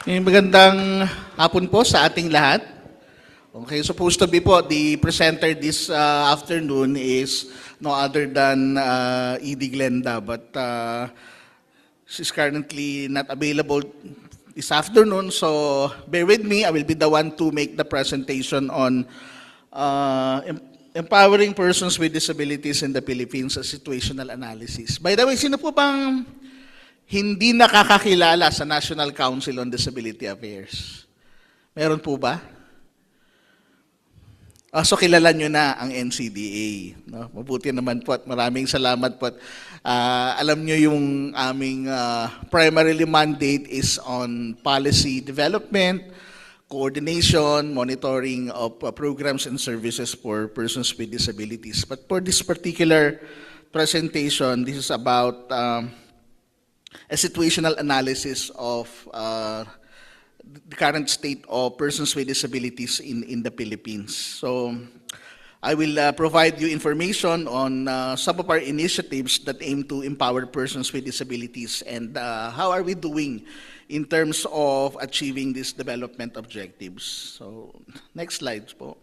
Magandang hapon po sa ating lahat. Okay, supposed to be po, the presenter this afternoon is no other than Edie Glenda, but she's currently not available this afternoon, so bear with me. I will be the one to make the presentation on empowering persons with disabilities in the Philippines, a situational analysis. By the way, sino po bang hindi nakakakilala sa National Council on Disability Affairs? Meron po ba? So kilala nyo na ang NCDA. No? Mabuti naman po at maraming salamat po. Alam nyo yung aming primarily mandate is on policy development, coordination, monitoring of programs and services for persons with disabilities. But for this particular presentation, this is about a situational analysis of the current state of persons with disabilities in the Philippines. So I will provide you information on some of our initiatives that aim to empower persons with disabilities and how are we doing in terms of achieving these development objectives. So next slide po.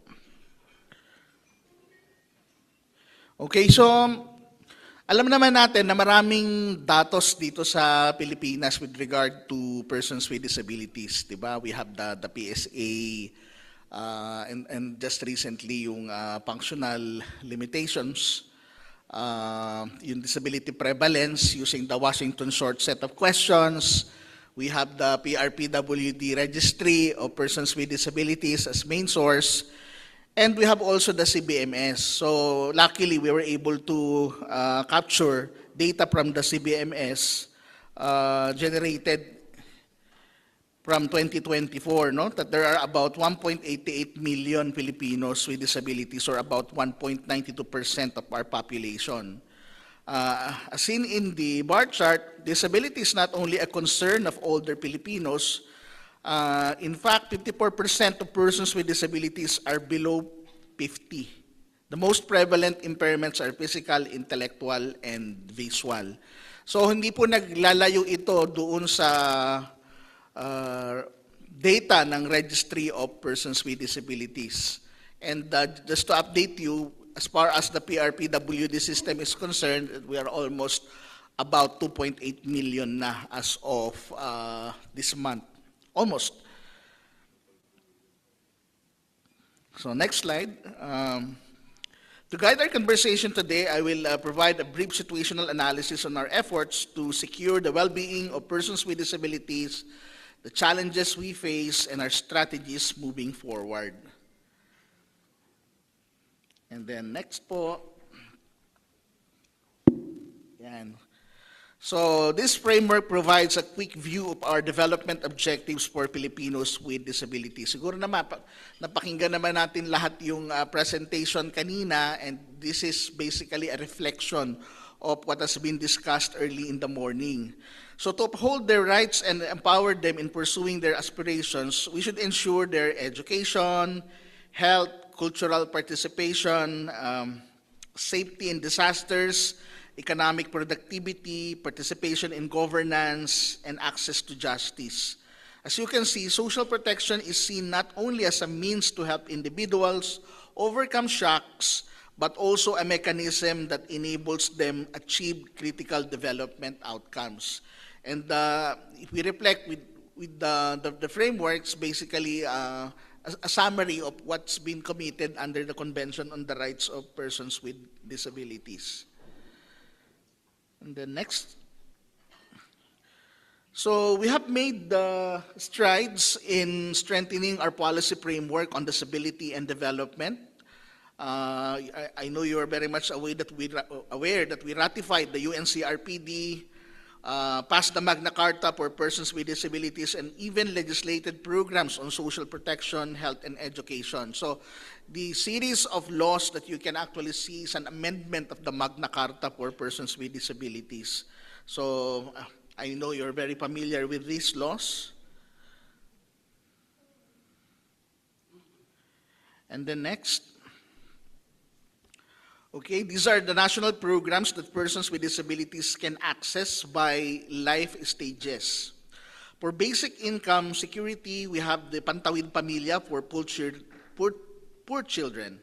Okay, so alam naman natin na maraming datos dito sa Pilipinas with regard to persons with disabilities, di ba? We have the PSA and just recently yung functional limitations, yung disability prevalence using the Washington short set of questions. We have the PRPWD registry of persons with disabilities as main source. And we have also the CBMS. So luckily, we were able to capture data from the CBMS generated from 2024, no? That there are about 1.88 million Filipinos with disabilities, or about 1.92% of our population. As seen in the bar chart, disability is not only a concern of older Filipinos. In fact, 54% of persons with disabilities are below 50. The most prevalent impairments are physical, intellectual, and visual. So hindi po naglalayo ito doon sa data ng Registry of Persons with Disabilities. And just to update you, as far as the PRPWD system is concerned, we are almost about 2.8 million na as of this month. Almost. So next slide. To guide our conversation today, I will provide a brief situational analysis on our efforts to secure the well-being of persons with disabilities, the challenges we face, and our strategies moving forward. And then next po. Yan. So this framework provides a quick view of our development objectives for Filipinos with disabilities. Siguro naman, napakinggan naman natin lahat yung presentation kanina, and this is basically a reflection of what has been discussed early in the morning. So to uphold their rights and empower them in pursuing their aspirations, we should ensure their education, health, cultural participation, safety in disasters, economic productivity, participation in governance, and access to justice. As you can see, social protection is seen not only as a means to help individuals overcome shocks, but also a mechanism that enables them achieve critical development outcomes. And if we reflect with the frameworks, basically a summary of what's been committed under the Convention on the Rights of Persons with Disabilities. And then next. So we have made strides in strengthening our policy framework on disability and development. I know you are very much aware that we ratified the UNCRPD, passed the Magna Carta for persons with disabilities, and even legislated programs on social protection, health, and education. So the series of laws that you can actually see is an amendment of the Magna Carta for persons with disabilities. So I know you're very familiar with these laws. And then next. Okay, these are the national programs that persons with disabilities can access by life stages. For basic income security, we have the Pantawid Pamilya for poor children,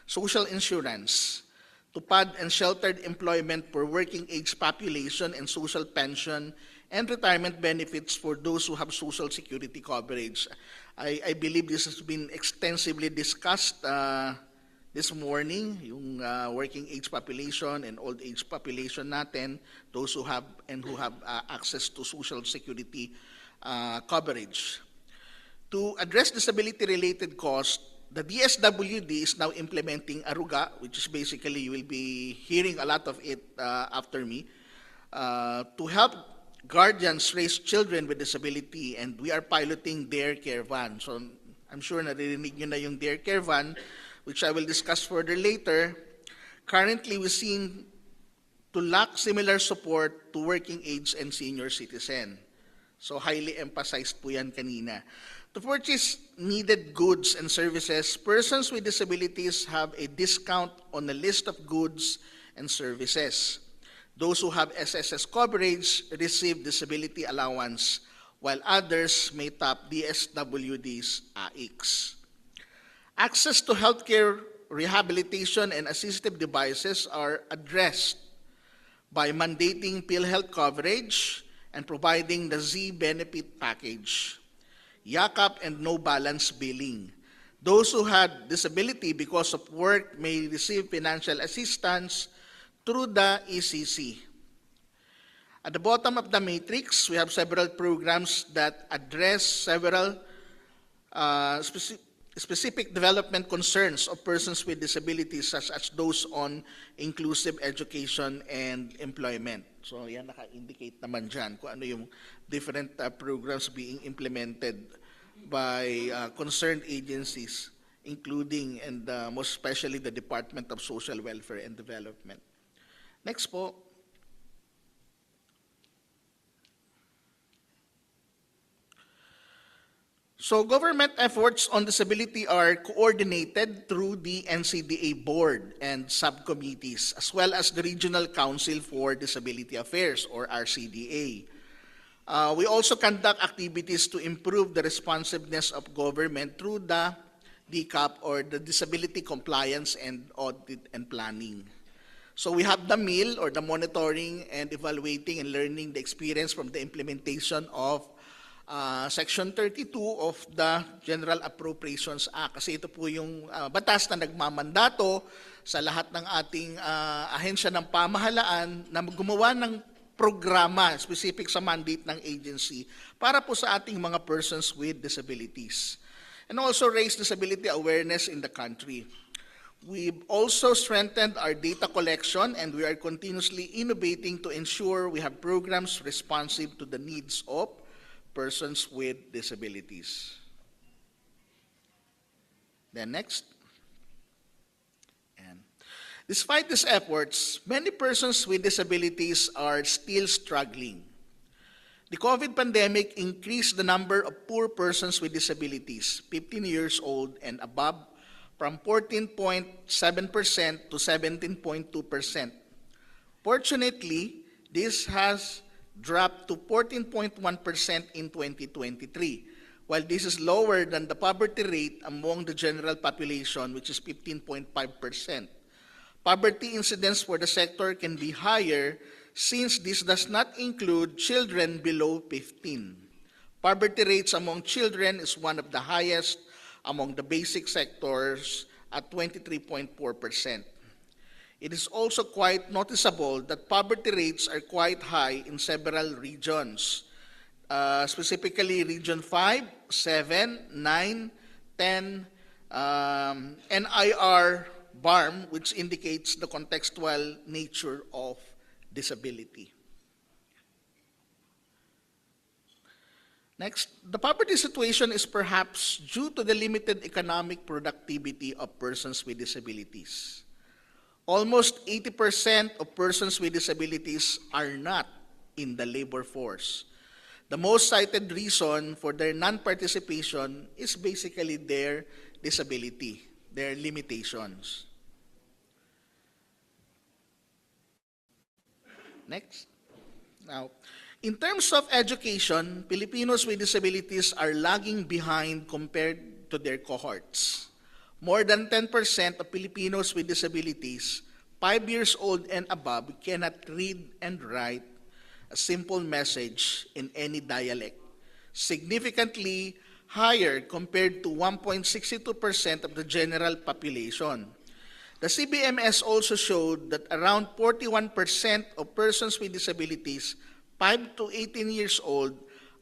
social insurance, tupad and sheltered employment for working age population, and social pension and retirement benefits for those who have social security coverage. I believe this has been extensively discussed this morning, yung working age population and old age population natin, those who have access to social security coverage. To address disability-related costs, the DSWD is now implementing Aruga, which is basically, you will be hearing a lot of it after me, to help guardians raise children with disability, and we are piloting Dare Care Van. So I'm sure naririnig nyo na yung Dare Care Van, which I will discuss further later. Currently, we seem to lack similar support to working age and senior citizen. So highly emphasized po yan kanina. To purchase needed goods and services, persons with disabilities have a discount on a list of goods and services. Those who have SSS coverage receive disability allowance, while others may tap DSWD's AICS. Access to healthcare, rehabilitation, and assistive devices are addressed by mandating PhilHealth coverage and providing the Z benefit package, YAKAP, and no balance billing. Those who had disability because of work may receive financial assistance through the ECC. At the bottom of the matrix, we have several programs that address several specific development concerns of persons with disabilities, such as those on inclusive education and employment. So yan, naka-indicate naman dyan kung ano yung different programs being implemented by concerned agencies, including and most especially the Department of Social Welfare and Development. Next po. So government efforts on disability are coordinated through the NCDA board and subcommittees, as well as the Regional Council for Disability Affairs, or RCDA. We also conduct activities to improve the responsiveness of government through the DCAP, or the Disability Compliance and Audit and Planning. So we have the MIL, or the Monitoring and Evaluating and Learning the Experience from the implementation of Section 32 of the General Appropriations Act. Kasi ito po yung batas na nagmamandato sa lahat ng ating ahensya ng pamahalaan na gumawa ng programa specific sa mandate ng agency para po sa ating mga persons with disabilities. And also raise disability awareness in the country. We've also strengthened our data collection, and we are continuously innovating to ensure we have programs responsive to the needs of persons with disabilities. Then next. And despite these efforts, many persons with disabilities are still struggling. The COVID pandemic increased the number of poor persons with disabilities, 15 years old and above, from 14.7% to 17.2%. Fortunately, this has dropped to 14.1% in 2023, while this is lower than the poverty rate among the general population, which is 15.5%. Poverty incidence for the sector can be higher since this does not include children below 15. Poverty rates among children is one of the highest among the basic sectors at 23.4%. It is also quite noticeable that poverty rates are quite high in several regions, specifically Region 5, 7, 9, 10, NIR BARM, which indicates the contextual nature of disability. Next, the poverty situation is perhaps due to the limited economic productivity of persons with disabilities. Almost 80% of persons with disabilities are not in the labor force. The most cited reason for their non-participation is basically their disability, their limitations. Next. Now, In terms of education, Filipinos with disabilities are lagging behind compared to their cohorts. More than 10% of Filipinos with disabilities, 5 years old and above, cannot read and write a simple message in any dialect, significantly higher compared to 1.62% of the general population. The CBMS also showed that around 41% of persons with disabilities 5 to 18 years old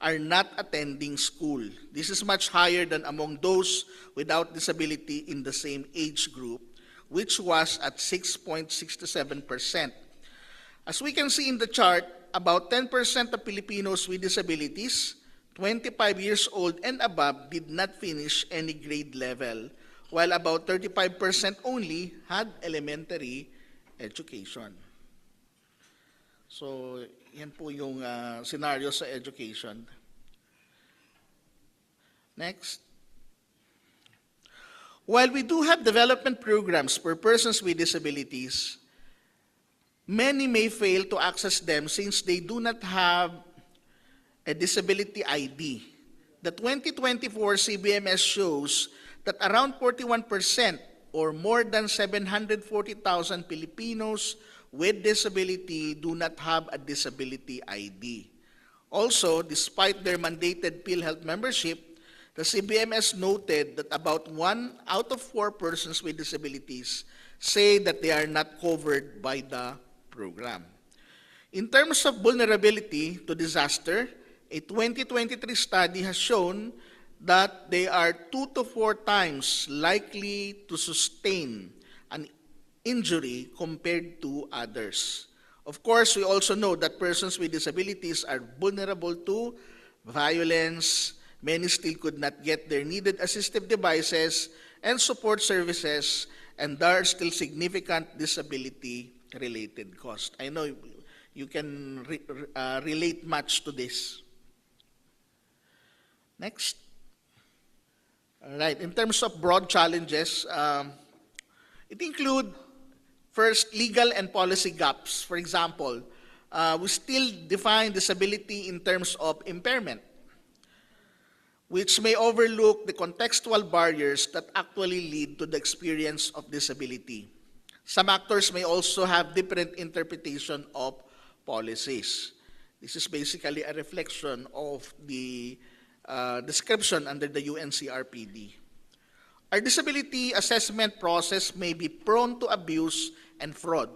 are not attending school. This is much higher than among those without disability in the same age group, which was at 6.67%. As we can see in the chart, about 10% of Filipinos with disabilities, 25 years old and above, did not finish any grade level, while about 35% only had elementary education. So, yan po yung scenario sa education. Next. While we do have development programs for persons with disabilities, many may fail to access them since they do not have a disability ID. The 2024 CBMS shows that around 41% or more than 740,000 Filipinos with disability do not have a disability ID. Also, despite their mandated PhilHealth membership, the CBMS noted that about 1 out of 4 persons with disabilities say that they are not covered by the program. In terms of vulnerability to disaster, a 2023 study has shown that they are 2 to 4 times likely to sustain an injury compared to others. Of course, we also know that persons with disabilities are vulnerable to violence. Many still could not get their needed assistive devices and support services, and there are still significant disability-related costs. I know you can relate much to this. Next. All right. In terms of broad challenges, it includes, first, legal and policy gaps. For example, we still define disability in terms of impairment, which may overlook the contextual barriers that actually lead to the experience of disability. Some actors may also have different interpretation of policies. This is basically a reflection of the description under the UNCRPD. Our disability assessment process may be prone to abuse and fraud.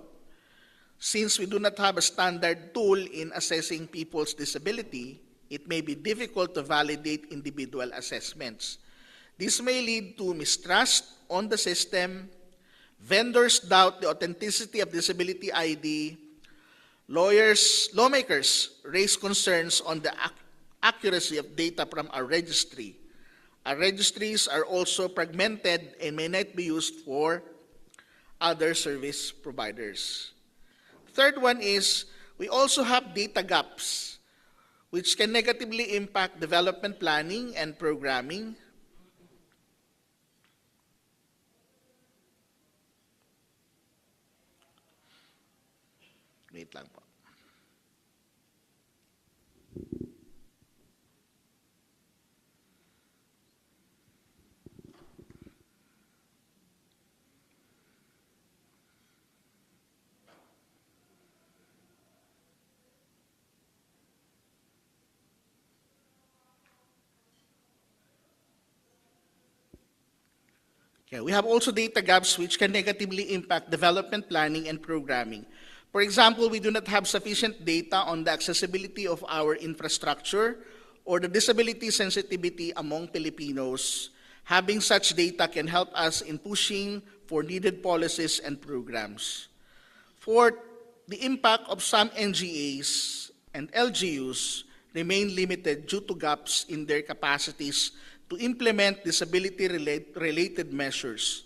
Since we do not have a standard tool in assessing people's disability, it may be difficult to validate individual assessments. This may lead to mistrust on the system. Vendors doubt the authenticity of disability ID. Lawmakers raise concerns on the accuracy of data from our registry. Our registries are also fragmented and may not be used for other service providers. Third one is, we also have data gaps, which can negatively impact development planning and programming. Wait lang po. Okay, we have also data gaps which can negatively impact development planning and programming. For example, we do not have sufficient data on the accessibility of our infrastructure or the disability sensitivity among Filipinos. Having such data can help us in pushing for needed policies and programs. Fourth, the impact of some NGAs and LGUs remain limited due to gaps in their capacities to implement disability-related measures.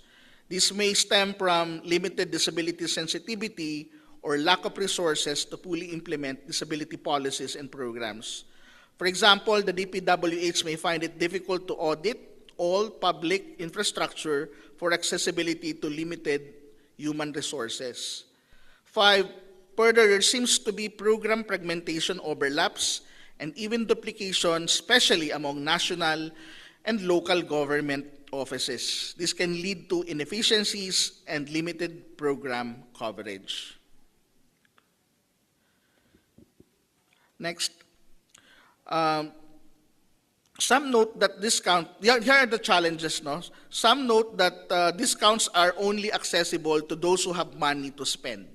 This may stem from limited disability sensitivity or lack of resources to fully implement disability policies and programs. For example, the DPWH may find it difficult to audit all public infrastructure for accessibility to limited human resources. 5, Further, there seems to be program fragmentation, overlaps, and even duplication, especially among national and local government offices. This can lead to inefficiencies and limited program coverage. Next. Some note that here are the challenges, no? Some note that discounts are only accessible to those who have money to spend.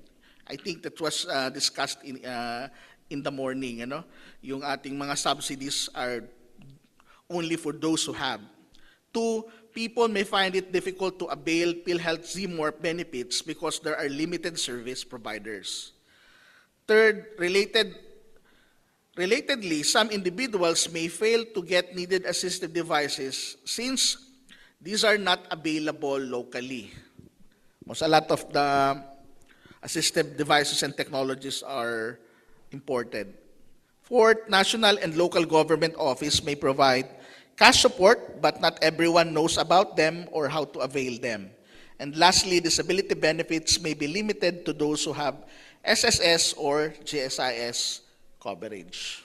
I think that was discussed in the morning, you know? Yung ating mga subsidies are only for those who have. Two, people may find it difficult to avail PhilHealth ZMORP benefits because there are limited service providers. Third, relatedly, some individuals may fail to get needed assistive devices since these are not available locally. Most a lot of the assistive devices and technologies are imported. Fourth, national and local government office may provide cash support, but not everyone knows about them or how to avail them. And lastly, disability benefits may be limited to those who have SSS or GSIS coverage.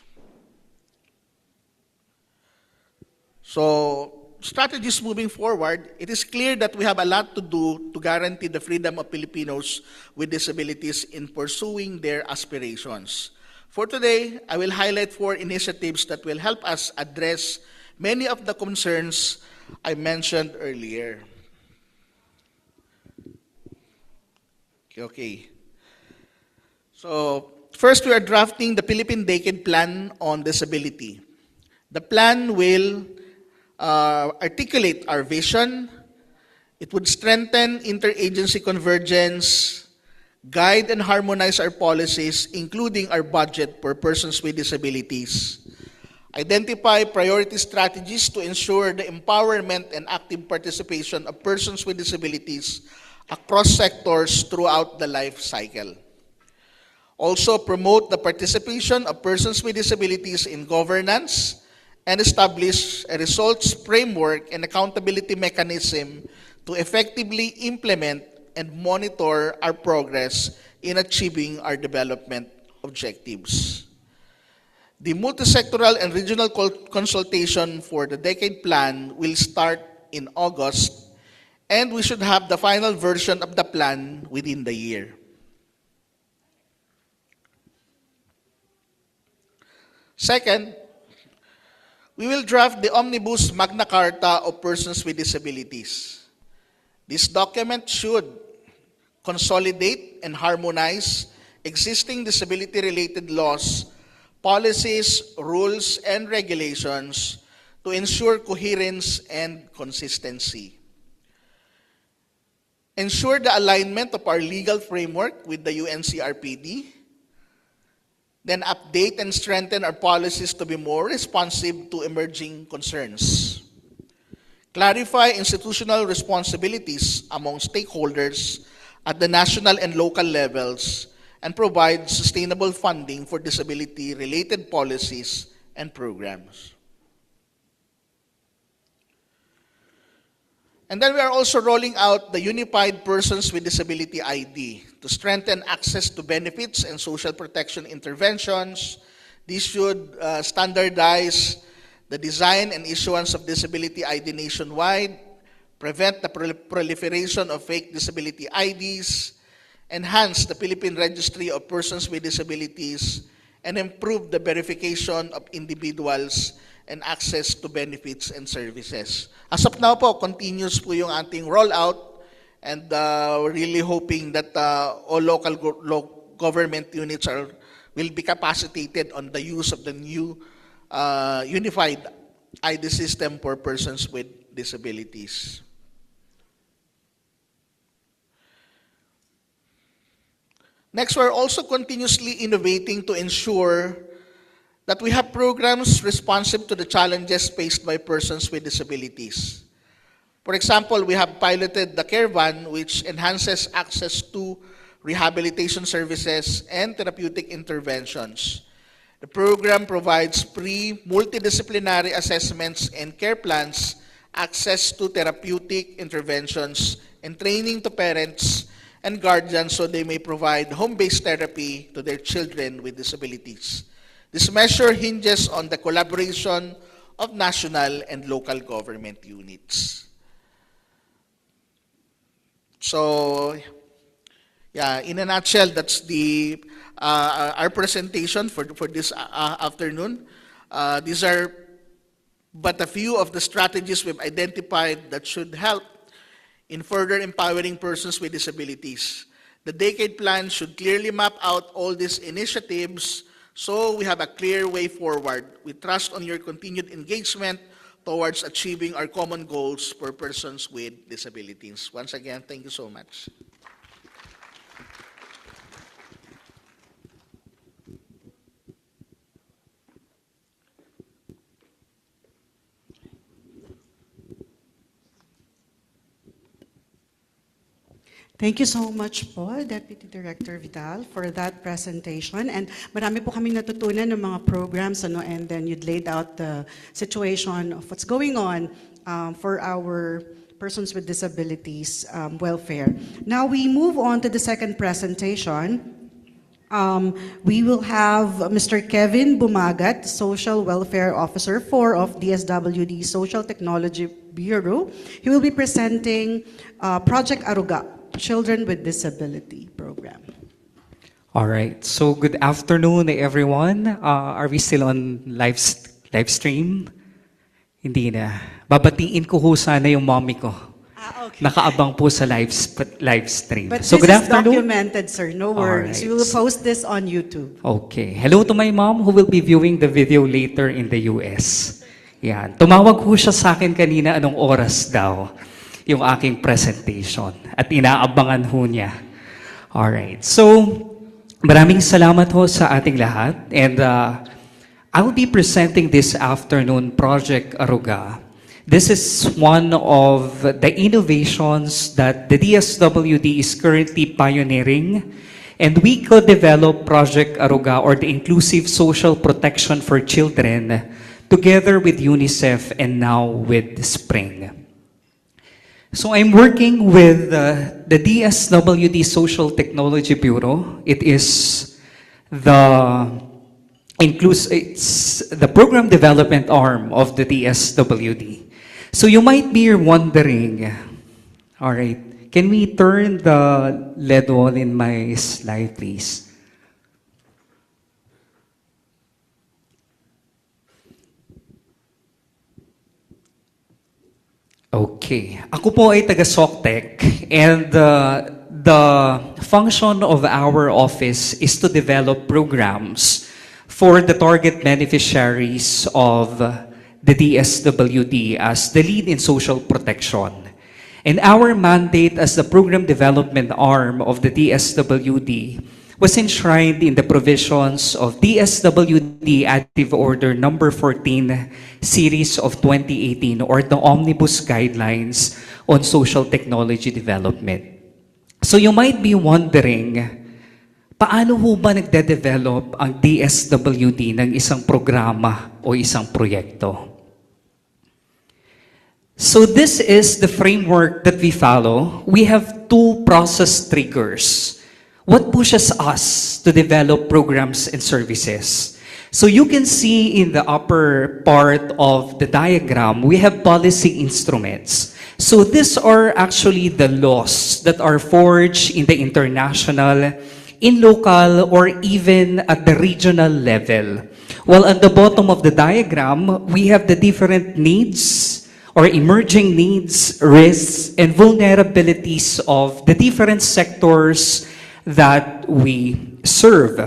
So, strategies moving forward, it is clear that we have a lot to do to guarantee the freedom of Filipinos with disabilities in pursuing their aspirations. For today, I will highlight 4 initiatives that will help us address many of the concerns I mentioned earlier. Okay. So, first, we are drafting the Philippine Decade Plan on Disability. The plan will articulate our vision. It would strengthen interagency convergence, guide and harmonize our policies, including our budget for persons with disabilities, identify priority strategies to ensure the empowerment and active participation of persons with disabilities across sectors throughout the life cycle. Also, promote the participation of persons with disabilities in governance and establish a results framework and accountability mechanism to effectively implement and monitor our progress in achieving our development objectives. The multisectoral and regional consultation for the Decade Plan will start in August, and we should have the final version of the plan within the year. Second, we will draft the Omnibus Magna Carta of Persons with Disabilities. This document should consolidate and harmonize existing disability-related laws, policies, rules, and regulations to ensure coherence and consistency. Ensure the alignment of our legal framework with the UNCRPD. Then update and strengthen our policies to be more responsive to emerging concerns. Clarify institutional responsibilities among stakeholders at the national and local levels and provide sustainable funding for disability-related policies and programs. And then we are also rolling out the Unified Persons with Disability ID to strengthen access to benefits and social protection interventions. This should standardize the design and issuance of disability ID nationwide, prevent the proliferation of fake disability IDs, enhance the Philippine Registry of Persons with Disabilities, and improve the verification of individuals and access to benefits and services. As of now po, continuous po yung ating rollout, and we're really hoping that all local government units will be capacitated on the use of the new unified ID system for persons with disabilities. Next, we're also continuously innovating to ensure that we have programs responsive to the challenges faced by persons with disabilities. For example, we have piloted the Care Van, which enhances access to rehabilitation services and therapeutic interventions. The program provides free multidisciplinary assessments and care plans, access to therapeutic interventions, and training to parents and guardians so they may provide home-based therapy to their children with disabilities. This measure hinges on the collaboration of national and local government units. So, yeah, in a nutshell, that's the our presentation for this afternoon. These are but a few of the strategies we've identified that should help in further empowering persons with disabilities. The decade plan should clearly map out all these initiatives so we have a clear way forward. We trust on your continued engagement towards achieving our common goals for persons with disabilities. Once again, thank you so much. Thank you so much po, Deputy Director Vidal, for that presentation. And marami po kami natutunan ng mga programs, and then you'd laid out the situation of what's going on for our persons with disabilities welfare. Now we move on to the second presentation. We will have Mr. Kevin Bumagat, Social Welfare Officer 4 of DSWD Social Technology Bureau. He will be presenting Project Aruga, Children with Disability Program. All right. So good afternoon, everyone. Are we still on live stream? Hindi na. Babatiin ko ho sana yung mommy ko. Okay. Nakaabang po sa live stream. But So this good is afternoon. documented, sir. No worries. Alright. We will post this on YouTube. Okay. Hello to my mom who will be viewing the video later in the US. Yan. Tumawag ho siya sa akin kanina anong oras daw yung aking presentation. At inaabangan ho niya. Alright. So, maraming salamat ho sa ating lahat. And I will be presenting this afternoon Project Aruga. This is one of the innovations that the DSWD is currently pioneering. And we co-develop Project Aruga, or the Inclusive Social Protection for Children, together with UNICEF and now with Spring. So I'm working with the DSWD Social Technology Bureau. It is it's the program development arm of the DSWD. So you might be wondering, all right, can we turn the LED on in my slide, please? Okay. Ako po ay taga SOCTEC, and the function of our office is to develop programs for the target beneficiaries of the DSWD as the lead in social protection. And our mandate as the program development arm of the DSWD was enshrined in the provisions of DSWD Active Order Number 14 Series of 2018, or the Omnibus Guidelines on Social Technology Development. So you might be wondering, paano ho ba nagde-develop ang DSWD ng isang programa o isang proyekto? So this is the framework that we follow. We have two process triggers. What pushes us to develop programs and services? So you can see in the upper part of the diagram, we have policy instruments. So these are actually the laws that are forged in the international, in local, or even at the regional level. While at the bottom of the diagram, we have the different needs or emerging needs, risks, and vulnerabilities of the different sectors that we serve.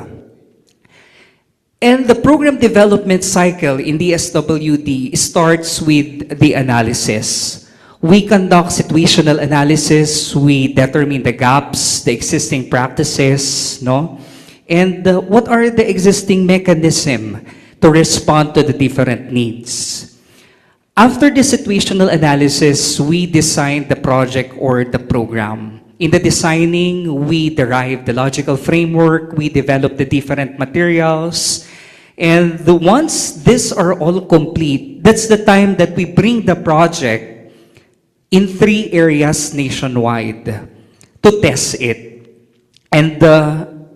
And the program development cycle in the SWD starts with the analysis. We conduct situational analysis, we determine the gaps, the existing practices, and what are the existing mechanisms to respond to the different needs. After the situational analysis, we design the project or the program. In the designing, we derive the logical framework, we develop the different materials, and once these are all complete, that's the time that we bring the project in 3 areas nationwide. to test it. And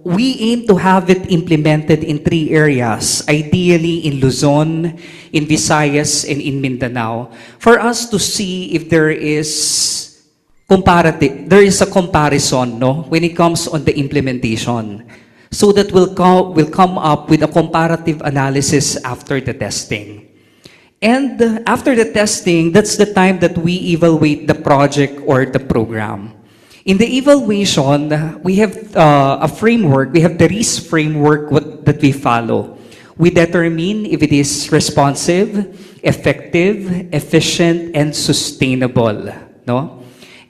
we aim to have it implemented in 3 areas, ideally in Luzon, in Visayas, and in Mindanao, for us to see if there is a comparison, no, when it comes on the implementation, so that we'll come up with a comparative analysis after the testing. And after the testing, that's the time that we evaluate the project or the program. In the evaluation, we have a framework. We have the REASE framework that we follow. We determine if it is responsive, effective, efficient, and sustainable. No?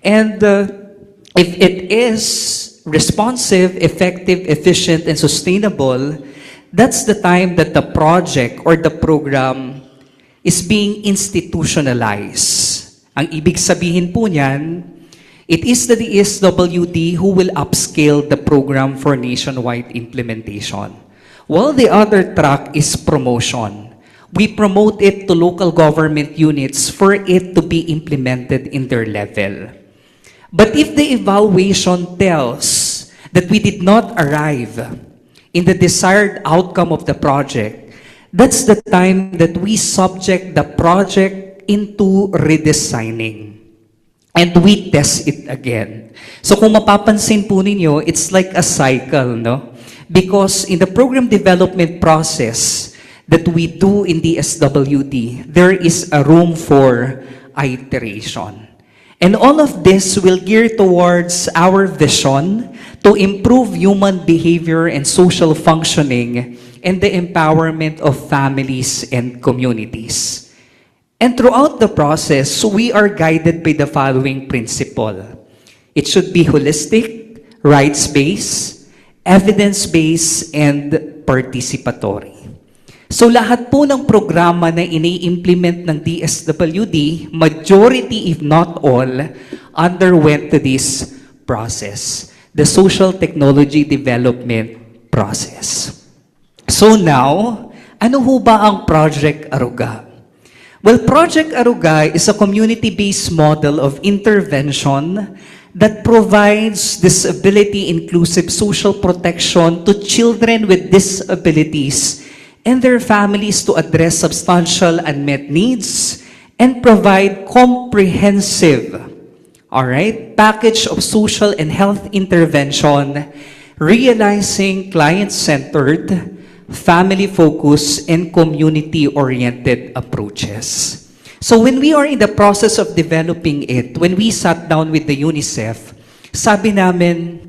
And if it is responsive, effective, efficient, and sustainable, that's the time that the project or the program is being institutionalized. Ang ibig sabihin po niyan, it is the DSWD who will upscale the program for nationwide implementation. While the other track is promotion. We promote it to local government units for it to be implemented in their level. But if the evaluation tells that we did not arrive in the desired outcome of the project, that's the time that we subject the project into redesigning. And we test it again. So kung mapapansin po ninyo, it's like a cycle, no? Because in the program development process that we do in the SWD, there is a room for iteration. And all of this will gear towards our vision to improve human behavior and social functioning and the empowerment of families and communities. And throughout the process, we are guided by the following principle. It should be holistic, rights-based, evidence-based, and participatory. So lahat po ng programa na ini-implement ng DSWD, majority if not all, underwent to this process, the social technology development process. So now, ano ho ba ang Project Aruga? Well, Project Aruga is a community-based model of intervention that provides disability-inclusive social protection to children with disabilities and their families to address substantial unmet needs and provide comprehensive, package of social and health intervention, realizing client-centered, family-focused, and community-oriented approaches. So when we are in the process of developing it, when we sat down with the UNICEF, sabi namin,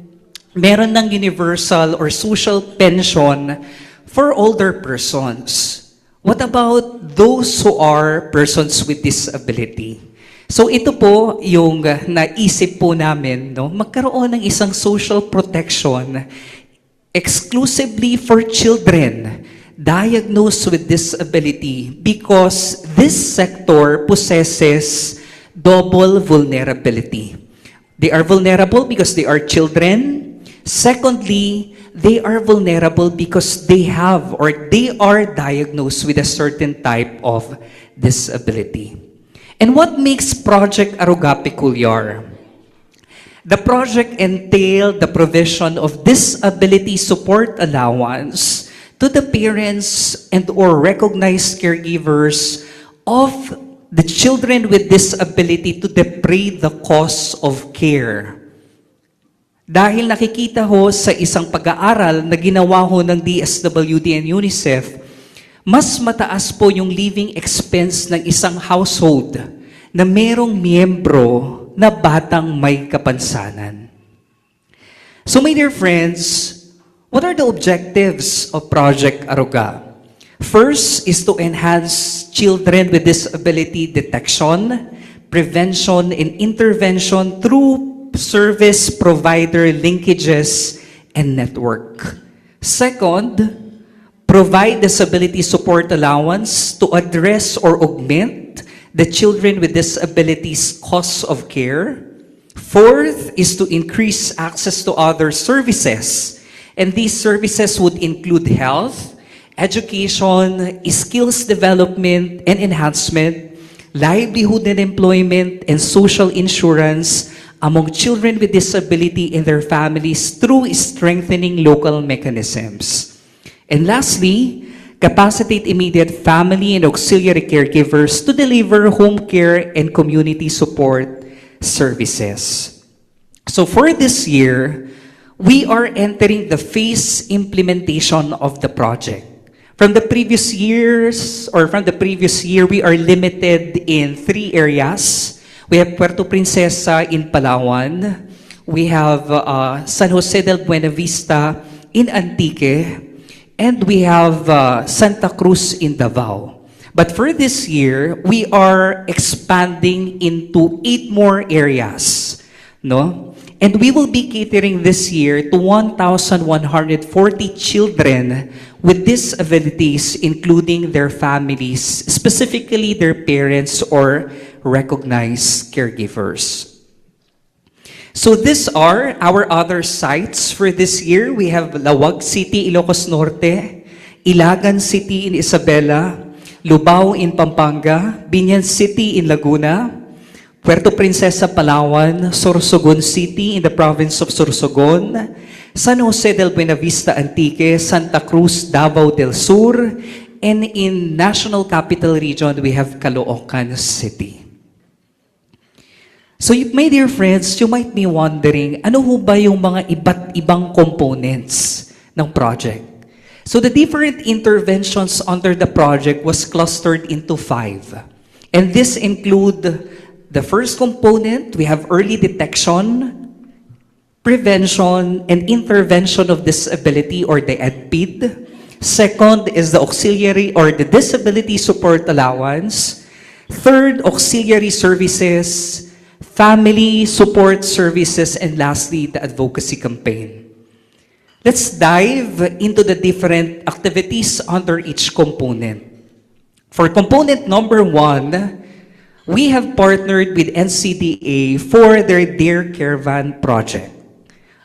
meron ng universal or social pension for older persons. What about those who are persons with disability? So ito po yung naisip po namin, no? Magkaroon ng isang social protection exclusively for children diagnosed with disability because this sector possesses double vulnerability. They are vulnerable because they are children. Secondly, they are vulnerable because they have or they are diagnosed with a certain type of disability. And what makes Project Aruga peculiar? The project entailed the provision of disability support allowance to the parents and or recognized caregivers of the children with disability to defray the cost of care. Dahil nakikita ho sa isang pag-aaral na ginawa ho ng DSWD and UNICEF, mas mataas po yung living expense ng isang household na merong miyembro na batang may kapansanan. So my dear friends, what are the objectives of Project Aruga? First is to enhance children with disability detection, prevention, and intervention through service provider linkages and network. Second, provide disability support allowance to address or augment the children with disabilities costs of care. Fourth is to increase access to other services. And these services would include health, education, skills development and enhancement, livelihood and employment, and social insurance, among children with disability and their families through strengthening local mechanisms. And lastly, capacitate immediate family and auxiliary caregivers to deliver home care and community support services. So for this year, we are entering the phase implementation of the project. From the previous years, or from the previous year, we are limited in 3 areas. We have Puerto Princesa in Palawan. We have San Jose del Buena Vista in Antique. And we have Santa Cruz in Davao. But for this year, we are expanding into 8 more areas. No? And we will be catering this year to 1,140 children with disabilities, including their families, specifically their parents or recognized caregivers. So these are our other sites for this year. We have Lawag City, Ilocos Norte, Ilagan City in Isabela, Lubao in Pampanga, Binyan City in Laguna, Puerto Princesa, Palawan, Sorsogon City in the province of Sorsogon, San Jose del Buena Vista, Antique, Santa Cruz, Davao del Sur, and in National Capital Region, we have Caloocan City. So, my dear friends, you might be wondering, ano ho ba yung mga iba't ibang components ng project? So, the different interventions under the project was clustered into 5. And this include the first component, we have early detection, prevention, and intervention of disability or the EDPID. Second is the auxiliary or the disability support allowance. Third, auxiliary services, family support services, and lastly, the advocacy campaign. Let's dive into the different activities under each component. For component number 1, we have partnered with NCDA for their Dear Caravan project.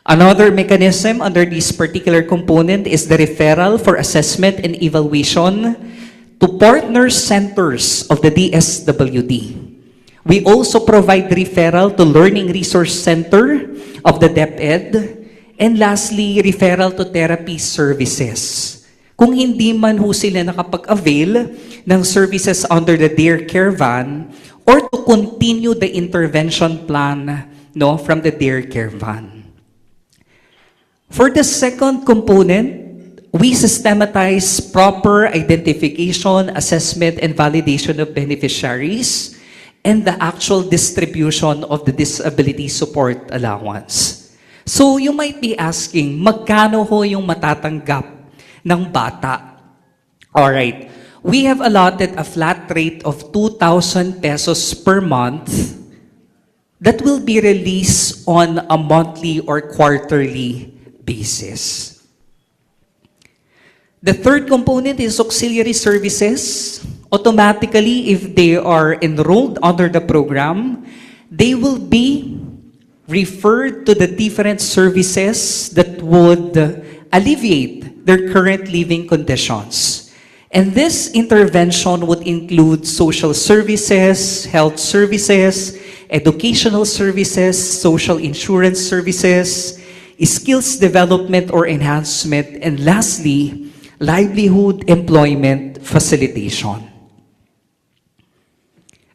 Another mechanism under this particular component is the referral for assessment and evaluation to partner centers of the DSWD. We also provide referral to Learning Resource Center of the DepEd, and lastly, referral to therapy services. Kung hindi man ho sila nakapag-avail ng services under the Dear Caravan, or to continue the intervention plan from the Dear Caravan. For the second component, we systematize proper identification, assessment, and validation of beneficiaries and the actual distribution of the disability support allowance. So you might be asking, magkano ho yung matatanggap ng bata? Alright. We have allotted a flat rate of 2,000 pesos per month that will be released on a monthly or quarterly basis. The third component is auxiliary services. Automatically, if they are enrolled under the program, they will be referred to the different services that would alleviate their current living conditions. And this intervention would include social services, health services, educational services, social insurance services, skills development or enhancement, and lastly, livelihood employment facilitation.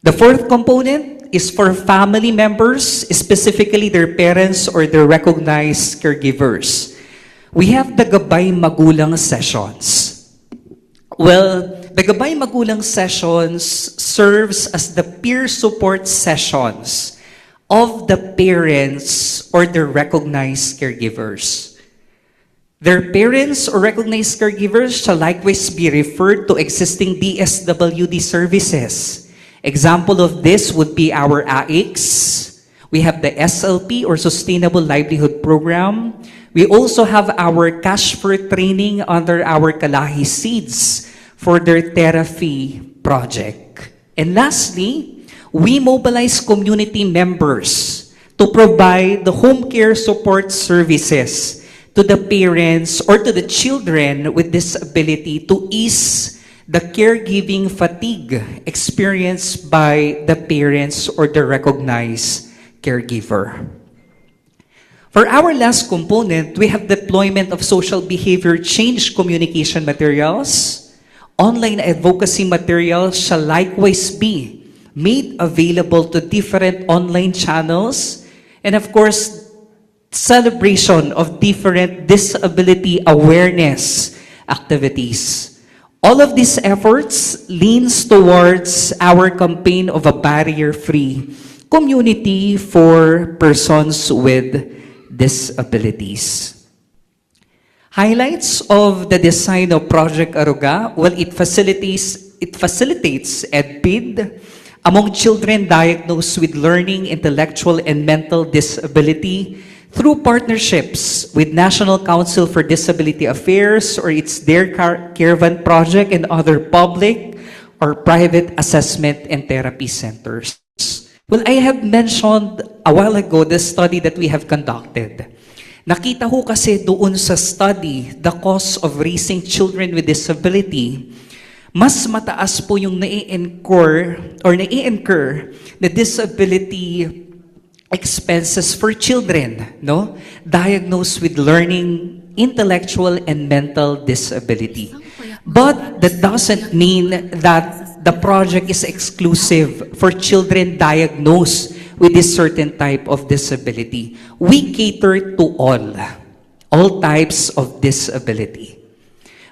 The fourth component is for family members, specifically their parents or their recognized caregivers. We have the Gabay Magulang sessions. Well, the Gabay Magulang sessions serves as the peer support sessions of the parents or the recognized caregivers. Their parents or recognized caregivers shall likewise be referred to existing DSWD services. Example of this would be our AICS. We have the SLP or Sustainable Livelihood Program. We also have our cash for training under our Kalahi Seeds for their therapy project. And lastly, we mobilize community members to provide the home care support services to the parents or to the children with disability to ease the caregiving fatigue experienced by the parents or the recognized caregiver. For our last component, we have deployment of social behavior change communication materials. Online advocacy materials shall likewise be made available to different online channels. And of course, celebration of different disability awareness activities. All of these efforts leans towards our campaign of a barrier-free community for persons with disabilities. Highlights of the design of Project Aruga, well, it facilitates EdPID among children diagnosed with learning, intellectual, and mental disability through partnerships with National Council for Disability Affairs or its Dare Caravan Project and other public or private assessment and therapy centers. Well, I have mentioned a while ago the study that we have conducted. Nakita ho kasi doon sa study, the cost of raising children with disability, mas mataas po yung nai-incur na disability expenses for children, no? Diagnosed with learning, intellectual, and mental disability. But that doesn't mean that the project is exclusive for children diagnosed with this certain type of disability. We cater to all types of disability.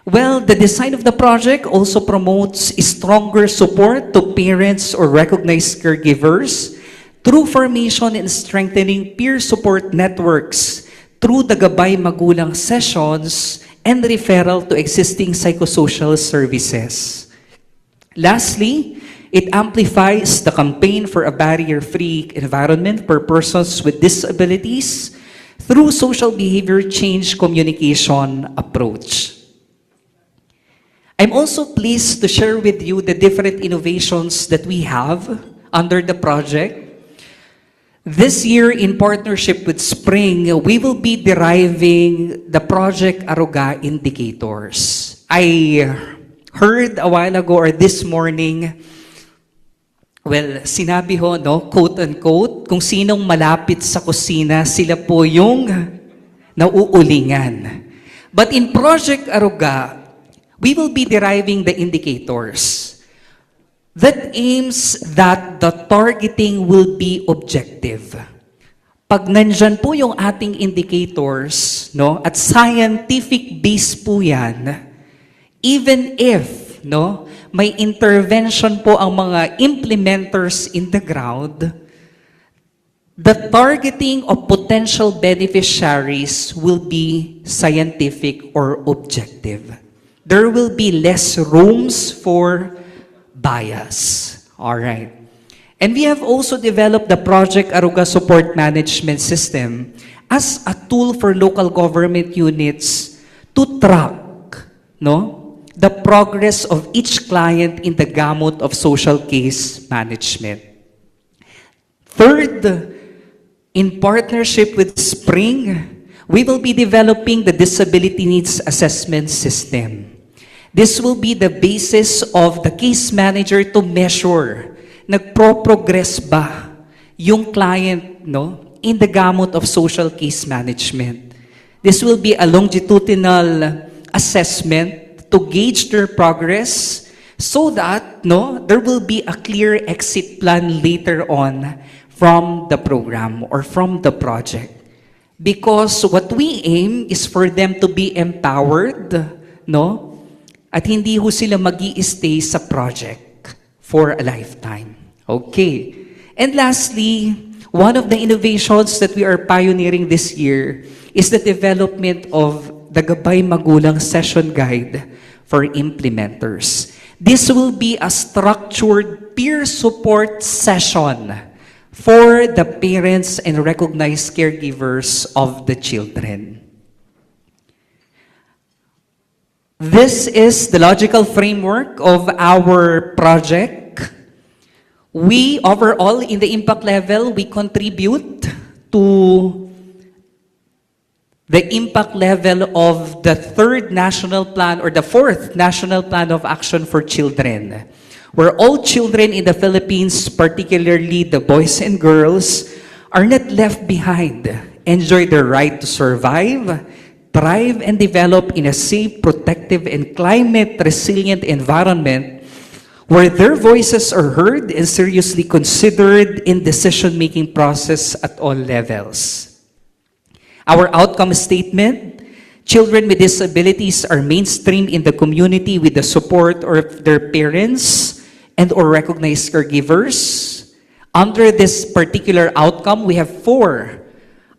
Well, the design of the project also promotes stronger support to parents or recognized caregivers through formation and strengthening peer support networks through the Gabay Magulang sessions and referral to existing psychosocial services. Lastly, it amplifies the campaign for a barrier-free environment for persons with disabilities through social behavior change communication approach. I'm also pleased to share with you the different innovations that we have under the project. This year, in partnership with Spring, we will be deriving the Project Aruga indicators. I heard a while ago or this morning, well, sinabi ho, no, quote-unquote, kung sinong malapit sa kusina, sila po yung nauulingan. But in Project Aruga, we will be deriving the indicators that aims that the targeting will be objective. Pag nandyan po yung ating indicators, no, at scientific base po yan, even if, no, may intervention po ang mga implementers in the ground, the targeting of potential beneficiaries will be scientific or objective. There will be less rooms for bias. All right. And we have also developed the Project Aruga Support Management System as a tool for local government units to track, no, the progress of each client in the gamut of social case management. Third, in partnership with Spring, we will be developing the Disability Needs Assessment System. This will be the basis of the case manager to measure, nagpo-progress ba yung client, no, in the gamut of social case management. This will be a longitudinal assessment to gauge their progress so that, no, there will be a clear exit plan later on from the program or from the project. Because what we aim is for them to be empowered, no, at hindi ho sila magi-stay sa project for a lifetime. Okay. And lastly, one of the innovations that we are pioneering this year is the development of the Gabay Magulang Session Guide for implementers. This will be a structured peer support session for the parents and recognized caregivers of the children. This is the logical framework of our project. We overall, in the impact level, we contribute to the impact level of the third national plan or the fourth national plan of action for children, where all children in the Philippines, particularly the boys and girls, are not left behind enjoy their right to survive, thrive, and develop in a safe, protective, and climate-resilient environment where their voices are heard and seriously considered in decision-making process at all levels. Our outcome statement: children with disabilities are mainstreamed in the community with the support of their parents and or recognized caregivers. Under this particular outcome, we have 4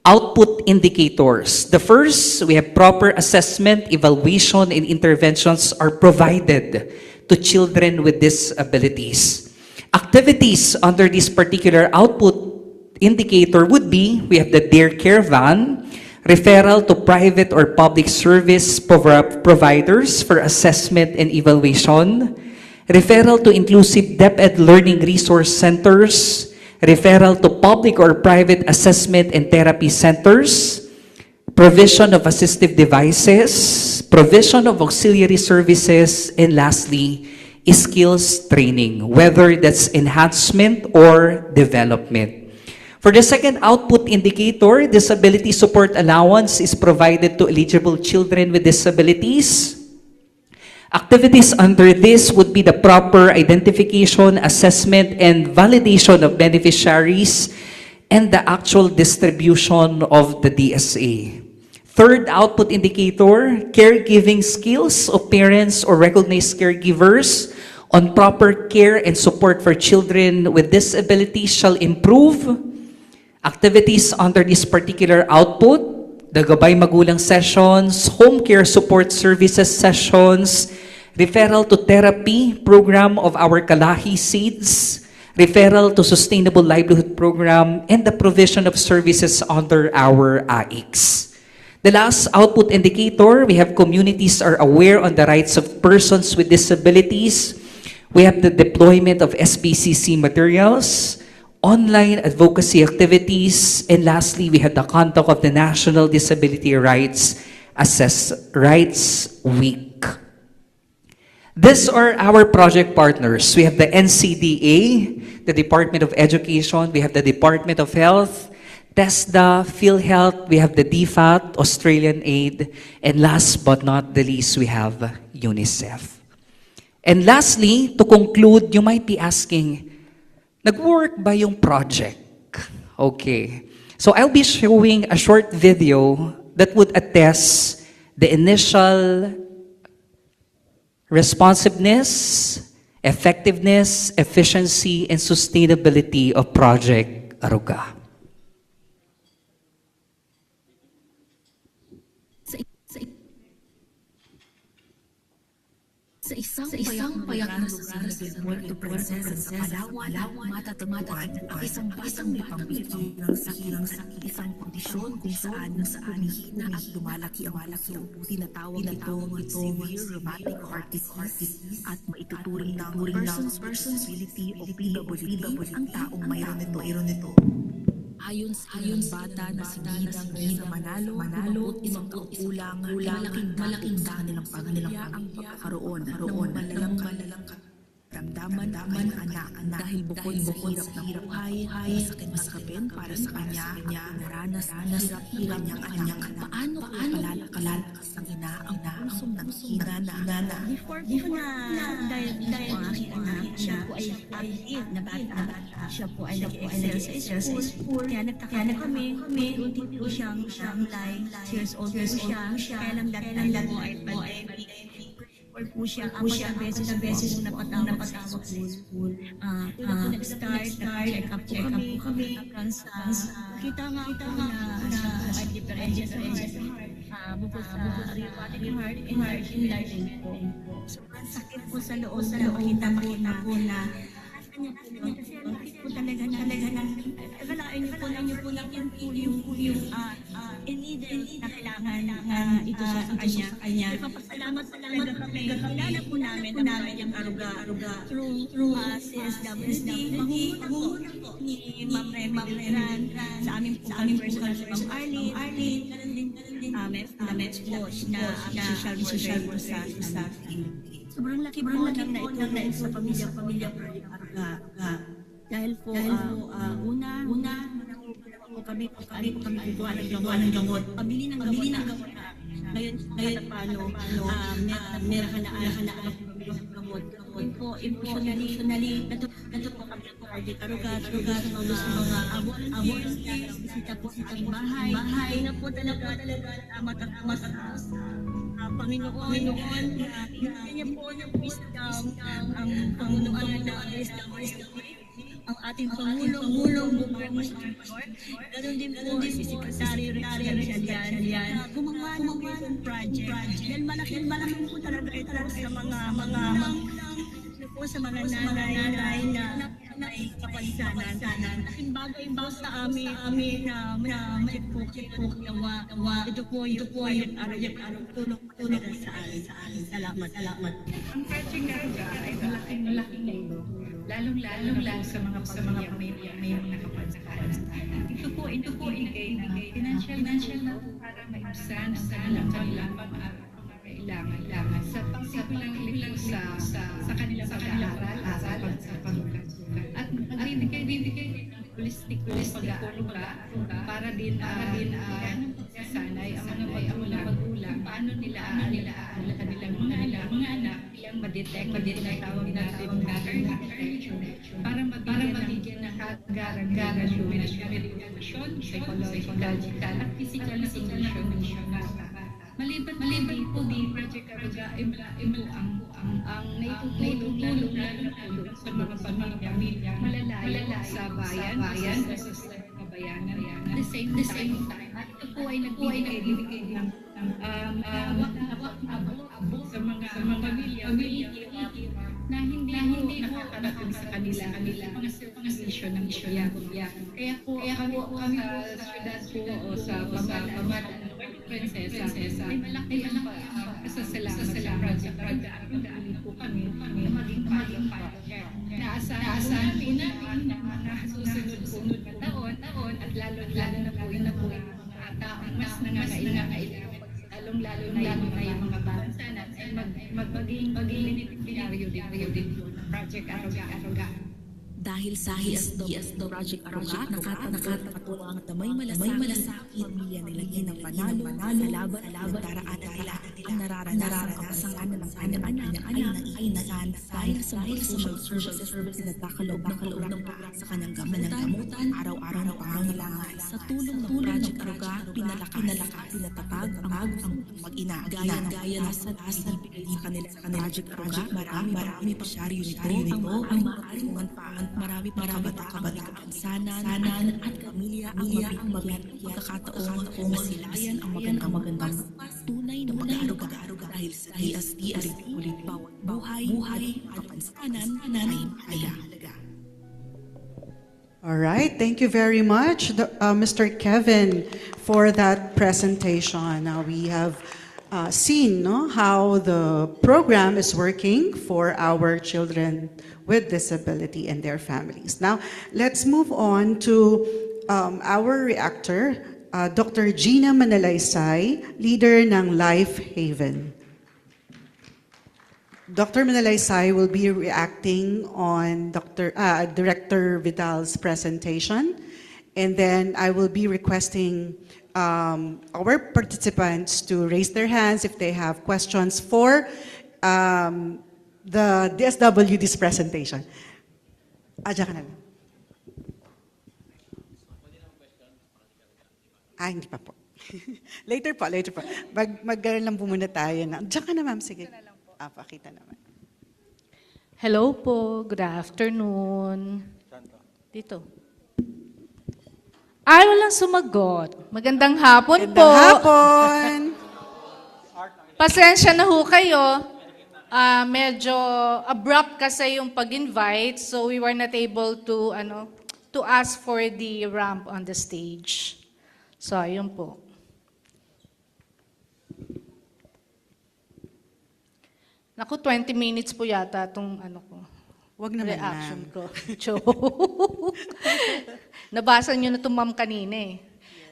output indicators. The first, we have proper assessment, evaluation, and interventions are provided to children with disabilities. Activities under this particular output indicator would be, we have the Dare Care Van, referral to private or public service providers for assessment and evaluation, referral to inclusive DepEd learning resource centers, referral to public or private assessment and therapy centers, provision of assistive devices, provision of auxiliary services, and lastly, skills training, whether that's enhancement or development. For the second output indicator, disability support allowance is provided to eligible children with disabilities. Activities under this would be the proper identification, assessment, and validation of beneficiaries and the actual distribution of the DSA. Third output indicator, caregiving skills of parents or recognized caregivers on proper care and support for children with disabilities shall improve. Activities under this particular output, the Gabay Magulang sessions, home care support services sessions, referral to therapy program of our Kalahi Seeds, referral to sustainable livelihood program, and the provision of services under our AICs. The last output indicator, we have communities are aware on the rights of persons with disabilities. We have the deployment of SPCC materials, online advocacy activities, and lastly, we have the conduct of the National Disability Rights Week. These are our project partners. We have the NCDA, the Department of Education, we have the Department of Health, TESDA, PhilHealth, we have the DFAT, Australian Aid, and last but not the least, we have UNICEF. And lastly, to conclude, you might be asking, nag-work ba yung project? Okay. So I'll be showing a short video that would attest the initial responsiveness, effectiveness, efficiency, and sustainability of Project Aruga. Sa isang payak na lugar sa Puerto Princesa, Palawan, matatagpuan ang isang batang may pambihirang sakit, isang kondisyon kung saan humihina at lumalaki ang puso. Tinatawag itong severe rheumatic heart disease at maituturing ng person's disability o PWD ang taong mayroon nito. Ayon sa bata na si Gidang Gina Manalo, isang kulang, malaking sa kanilang pamilya ang pagkakaroon ng malalang ramdaman ng anak dahil bukod sa hirap buhay, masakit para sa kanya naranas hirap niyang anak. Paano kalalakas ng ina ang pusong ng ina? Before dahil ang aking anak, siya po ay active na bata. Siya po ay nag-exercise sa school. Kaya nagtakana kami, unti po siyang 9 years old po siya. Kaya lang dati mo ay pandemic. Or po siya, ang beses nung napatawag sa school. Nag-start, check up po kami. Kita nga na ay differential sa heart. Bukod sa rheumatic heart, enlarging po. Sobrang sakit po sa loob na makita po na kasi po talaga akalain niyo po na yung na kailangan ito sa kanya. Ipapasalamat talaga kami. Kilala po namin ang Aruga through CSWD, mahuna po ni Ma'am Remeran, sa amin personal si Ma'am Arlene, Ma'am Coach na social worker sa sobrang laki po ng naitulong sa pamilya Aruga. Dahil po, una kami kukuha ng gamot. Pabili ng gamot na. Ngayon paano, meron ka na gamot. Emotionally, nato po kami ng cardiac arugat, sa mga amon, bisita po sa bahay, na po talaga matamas Panginoon, niya po ng wisdom, ang Panginoon na ang ating Pangulong Bumarmas Jr. Ganon din po si Secretary Richard yan, gumawa ng project. Dahil malaki po talaga ito sa mga nanay na kapalisanan. Laking bagay po sa amin na may nawa. Ito po yung tulong sa amin. Salamat. Ang project na ay malaking tulong, lalong-lalo sa mga pamilya may mga kapansakan. Ito po ibigay ng financial na para maibsan sa kanilang pangangailangan sa pangsipulang sa kanilang pag-aaral sa paglukat. At magbibigay din ng holistic pag-aaral para din sanay ang mga magulang paano nila ang kanilang mga anak bilang ma-detect na tawag natin para mabigyan ng kagaran-garan education, psychological at physical na condition ng bata. Maliban po di Project Aruga ay ang naitutulong lalo sa mga pamilya malalaya sa bayan sa kabayanan. At the same time, at ito po ay nagbibigay ng abo sa mga pamilya na hindi nakakarating sa kanila mga servisyo ng isya. Kaya po kami sa syudad po o sa pamalan Prinsesa ay malaki pasasalamat sa Project Aruga. Pagdaanin po kami na maging partner. Naasahan po namin na mga susunod na taon at lalo na po yung mga taong mas nangangailangan lalong-lalo na yung mga bansa natin ay maging beneficiaryo din po ng Project Aruga. Dahil sa DSW Project Aruga, nakatulong na may malasakit pamilya nilagyan ng panalo sa laban daraan nila ang nararanasan kapasanganan ng kanyang anak ay nasan dahil sa social services na nagkakalob ng para sa kanyang gamutan araw-araw na pangangailangan. Sa tulong ng Project Aruga, pinatatag ang mag-ina gaya na sa kanila sa Project Aruga. Marami pasyaryo nito ang maaaring marami kabansanan at pamilya ang magkakataon kung masilayan ang magandang tunay na pag-aaruga dahil sa DSD ay ulit bawat buhay kapansanan ay mahalaga. All right, thank you very much, Mr. Kevin, for that presentation. Now we have seen how the program is working for our children with disability and their families. Now, let's move on to our reactor, Dr. Gina Manalaysay, leader ng Life Haven. Dr. Manalaysay will be reacting on Director Vidal's presentation, and then I will be requesting our participants to raise their hands if they have questions for the DSWD's presentation. Diyan ka na lang. Hindi pa po. Later po. Mag-garal lang po muna tayo. Diyan ka na, ma'am. Sige. Pakita naman. Hello po, good afternoon. Dito. Ay, walang sumagot. Magandang hapon po. Magandang hapon. Pasensya na ho kayo. Medyo abrupt kasi yung pag-invite, so we were not able to ask for the ramp on the stage. So, ayun po. Naku, 20 minutes po yata itong Wag naman, reaction ma'am. ko. Joke. Nabasa nyo na itong ma'am kanina eh.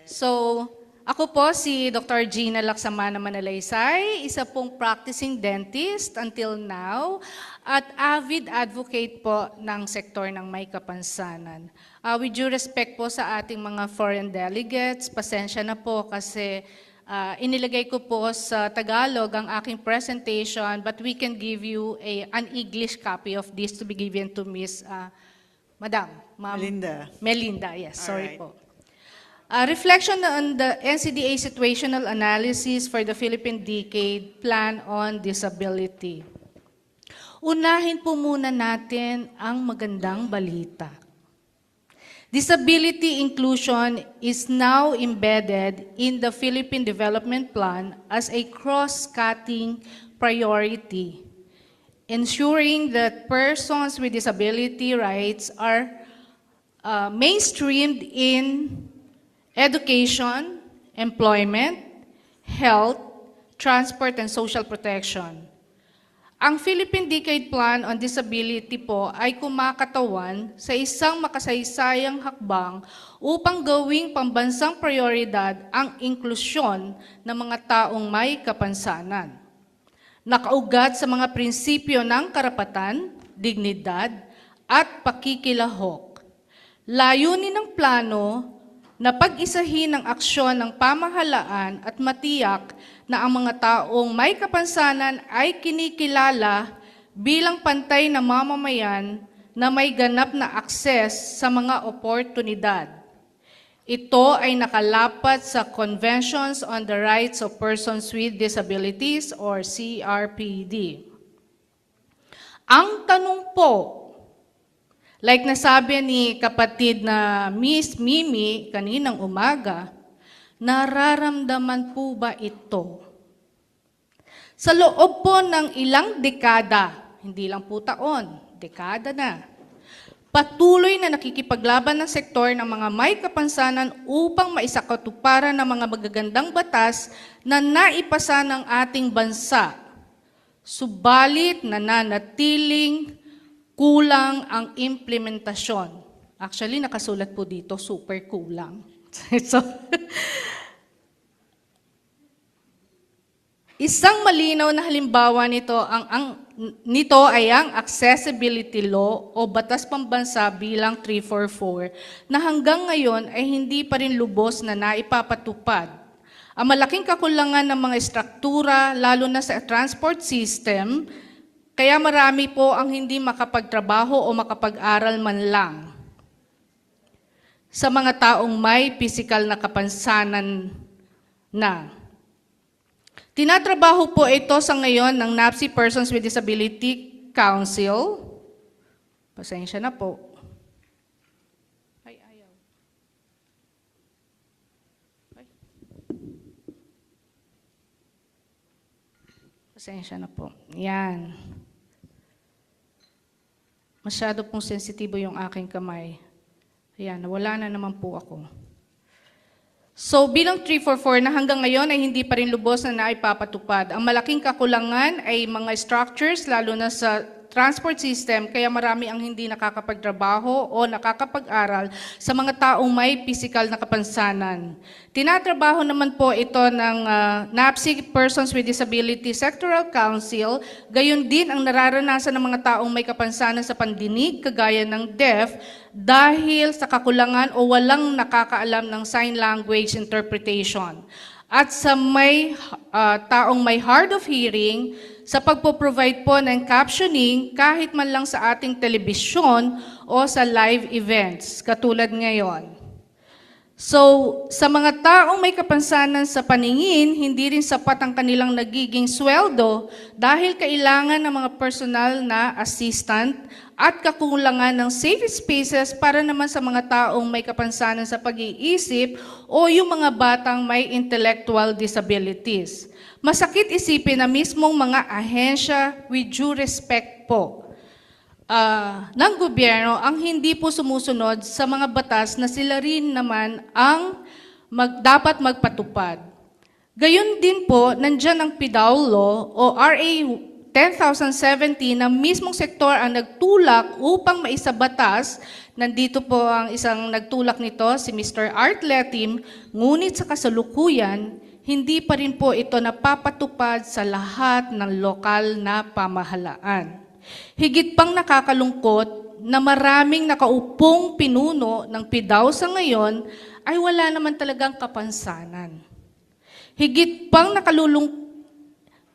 So, Ako po si Dr. Gina Laksamana Manalaysay, isa pong practicing dentist until now at avid advocate po ng sektor ng may kapansanan. With due respect po sa ating mga foreign delegates, pasensya na po kasi inilagay ko po sa Tagalog ang aking presentation, but we can give you an English copy of this to be given to Miss Madam. Ma'am Melinda, yes, sorry po. Reflection on the NCDA Situational Analysis for the Philippine Decade Plan on Disability. Unahin po muna natin ang magandang balita. Disability inclusion is now embedded in the Philippine Development Plan as a cross-cutting priority, ensuring that persons with disability rights are mainstreamed in education, employment, health, transport, and social protection. Ang Philippine Decade Plan on Disability po ay kumakatawan sa isang makasaysayang hakbang upang gawing pambansang prioridad ang inklusyon ng mga taong may kapansanan. Nakaugat sa mga prinsipyo ng karapatan, dignidad, at pakikilahok. Layunin ng plano na pag-isahin ang aksyon ng pamahalaan at matiyak na ang mga taong may kapansanan ay kinikilala bilang pantay na mamamayan na may ganap na akses sa mga oportunidad. Ito ay nakalapat sa Conventions on the Rights of Persons with Disabilities or CRPD. Ang tanong po, like nasabi ni kapatid na Miss Mimi kaninang umaga, nararamdaman po ba ito? Sa loob po ng ilang dekada, hindi lang po taon, dekada na, patuloy na nakikipaglaban ng sektor ng mga may kapansanan upang maisakatuparan ng mga magagandang batas na naipasa ng ating bansa. Subalit nananatiling kulang ang implementasyon. Actually, nakasulat po dito, super kulang. So, isang malinaw na halimbawa nito ay ang Accessibility Law o Batas Pambansa bilang 344 na hanggang ngayon ay hindi pa rin lubos na naipapatupad. Ang malaking kakulangan ng mga estruktura, lalo na sa transport system, kaya marami po ang hindi makapagtrabaho o makapag-aral man lang. Sa mga taong may pisikal na kapansanan na. Tinatrabaho po ito sa ngayon ng NAPSI Persons with Disability Council. Pasensya na po. Ay, ayaw. Ay. Pasensya na po. Yan. Masyado pong sensitibo yung aking kamay. Ayan, nawala na naman po ako. So bilang 344 na hanggang ngayon ay hindi pa rin lubos na naipapatupad. Ang malaking kakulangan ay mga structures, lalo na sa transport system, kaya marami ang hindi nakakapagtrabaho o nakakapag-aral sa mga taong may pisikal na kapansanan. Tinatrabaho naman po ito ng NAPSI Persons with Disability Sectoral Council, gayon din ang nararanasan ng mga taong may kapansanan sa pandinig, kagaya ng deaf, dahil sa kakulangan o walang nakakaalam ng sign language interpretation. At sa may taong may hard of hearing, sa pagpo-provide po ng captioning kahit man lang sa ating telebisyon o sa live events, katulad ngayon. So, sa mga taong may kapansanan sa paningin, hindi rin sapat ang kanilang nagiging sweldo dahil kailangan ng mga personal na assistant at kakulangan ng safe spaces para naman sa mga taong may kapansanan sa pag-iisip o yung mga batang may intellectual disabilities. Masakit isipin na mismong mga ahensya, with due respect po, ng gobyerno ang hindi po sumusunod sa mga batas na sila rin naman ang dapat magpatupad. Gayon din po, nandyan ang PDAW Law o RA 10,017 na mismong sektor ang nagtulak upang maisabatas. Nandito po ang isang nagtulak nito, si Mr. Art Letim, ngunit sa kasalukuyan, hindi pa rin po ito napapatupad sa lahat ng lokal na pamahalaan. Higit pang nakakalungkot na maraming nakaupong pinuno ng PIDAW sa ngayon ay wala naman talagang kapansanan. Higit pang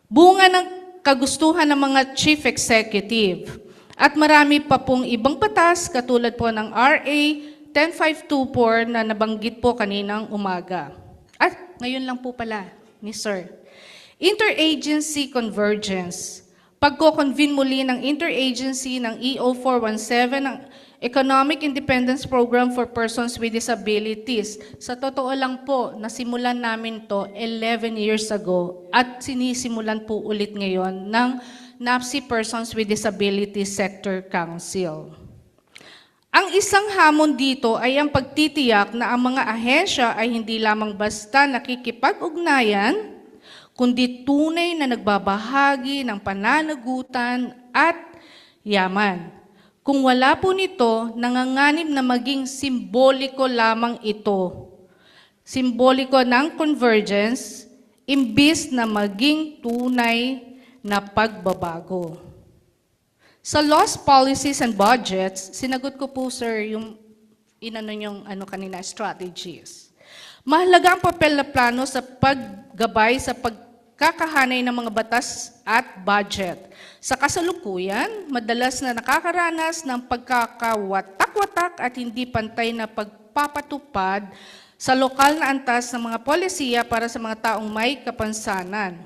bunga ng kagustuhan ng mga chief executive. At marami pa pong ibang batas katulad po ng RA 10524 na nabanggit po kaninang umaga. At ngayon lang po pala ni Sir. Interagency convergence. Pagko-convene muli ng interagency ng EO 417 ng Economic Independence Program for Persons with Disabilities. Sa totoo lang po, nasimulan namin to 11 years ago at sinisimulan po ulit ngayon ng NAPSI Persons with Disabilities Sector Council. Ang isang hamon dito ay ang pagtitiyak na ang mga ahensya ay hindi lamang basta nakikipag-ugnayan, kundi tunay na nagbabahagi ng pananagutan at yaman. Kung wala po nito, nanganganib na maging simboliko lamang ito. Simboliko ng convergence, imbis na maging tunay na pagbabago. Sa laws, policies, and budgets, sinagot ko po, sir, yung kanina, strategies. Mahalaga ang papel na plano sa paggabay sa pagkakahanay ng mga batas at budget. Sa kasalukuyan, madalas na nakakaranas ng pagkakawatak-watak at hindi pantay na pagpapatupad sa lokal na antas ng mga polisiya para sa mga taong may kapansanan.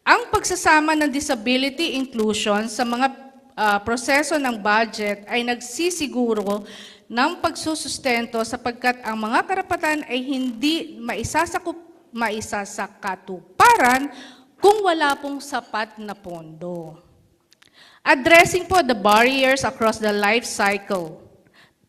Ang pagsasama ng disability inclusion sa mga proseso ng budget ay nagsisiguro ng pagsusustento sapagkat ang mga karapatan ay hindi maisasakatuparan kung wala pong sapat na pondo. Addressing po the barriers across the life cycle.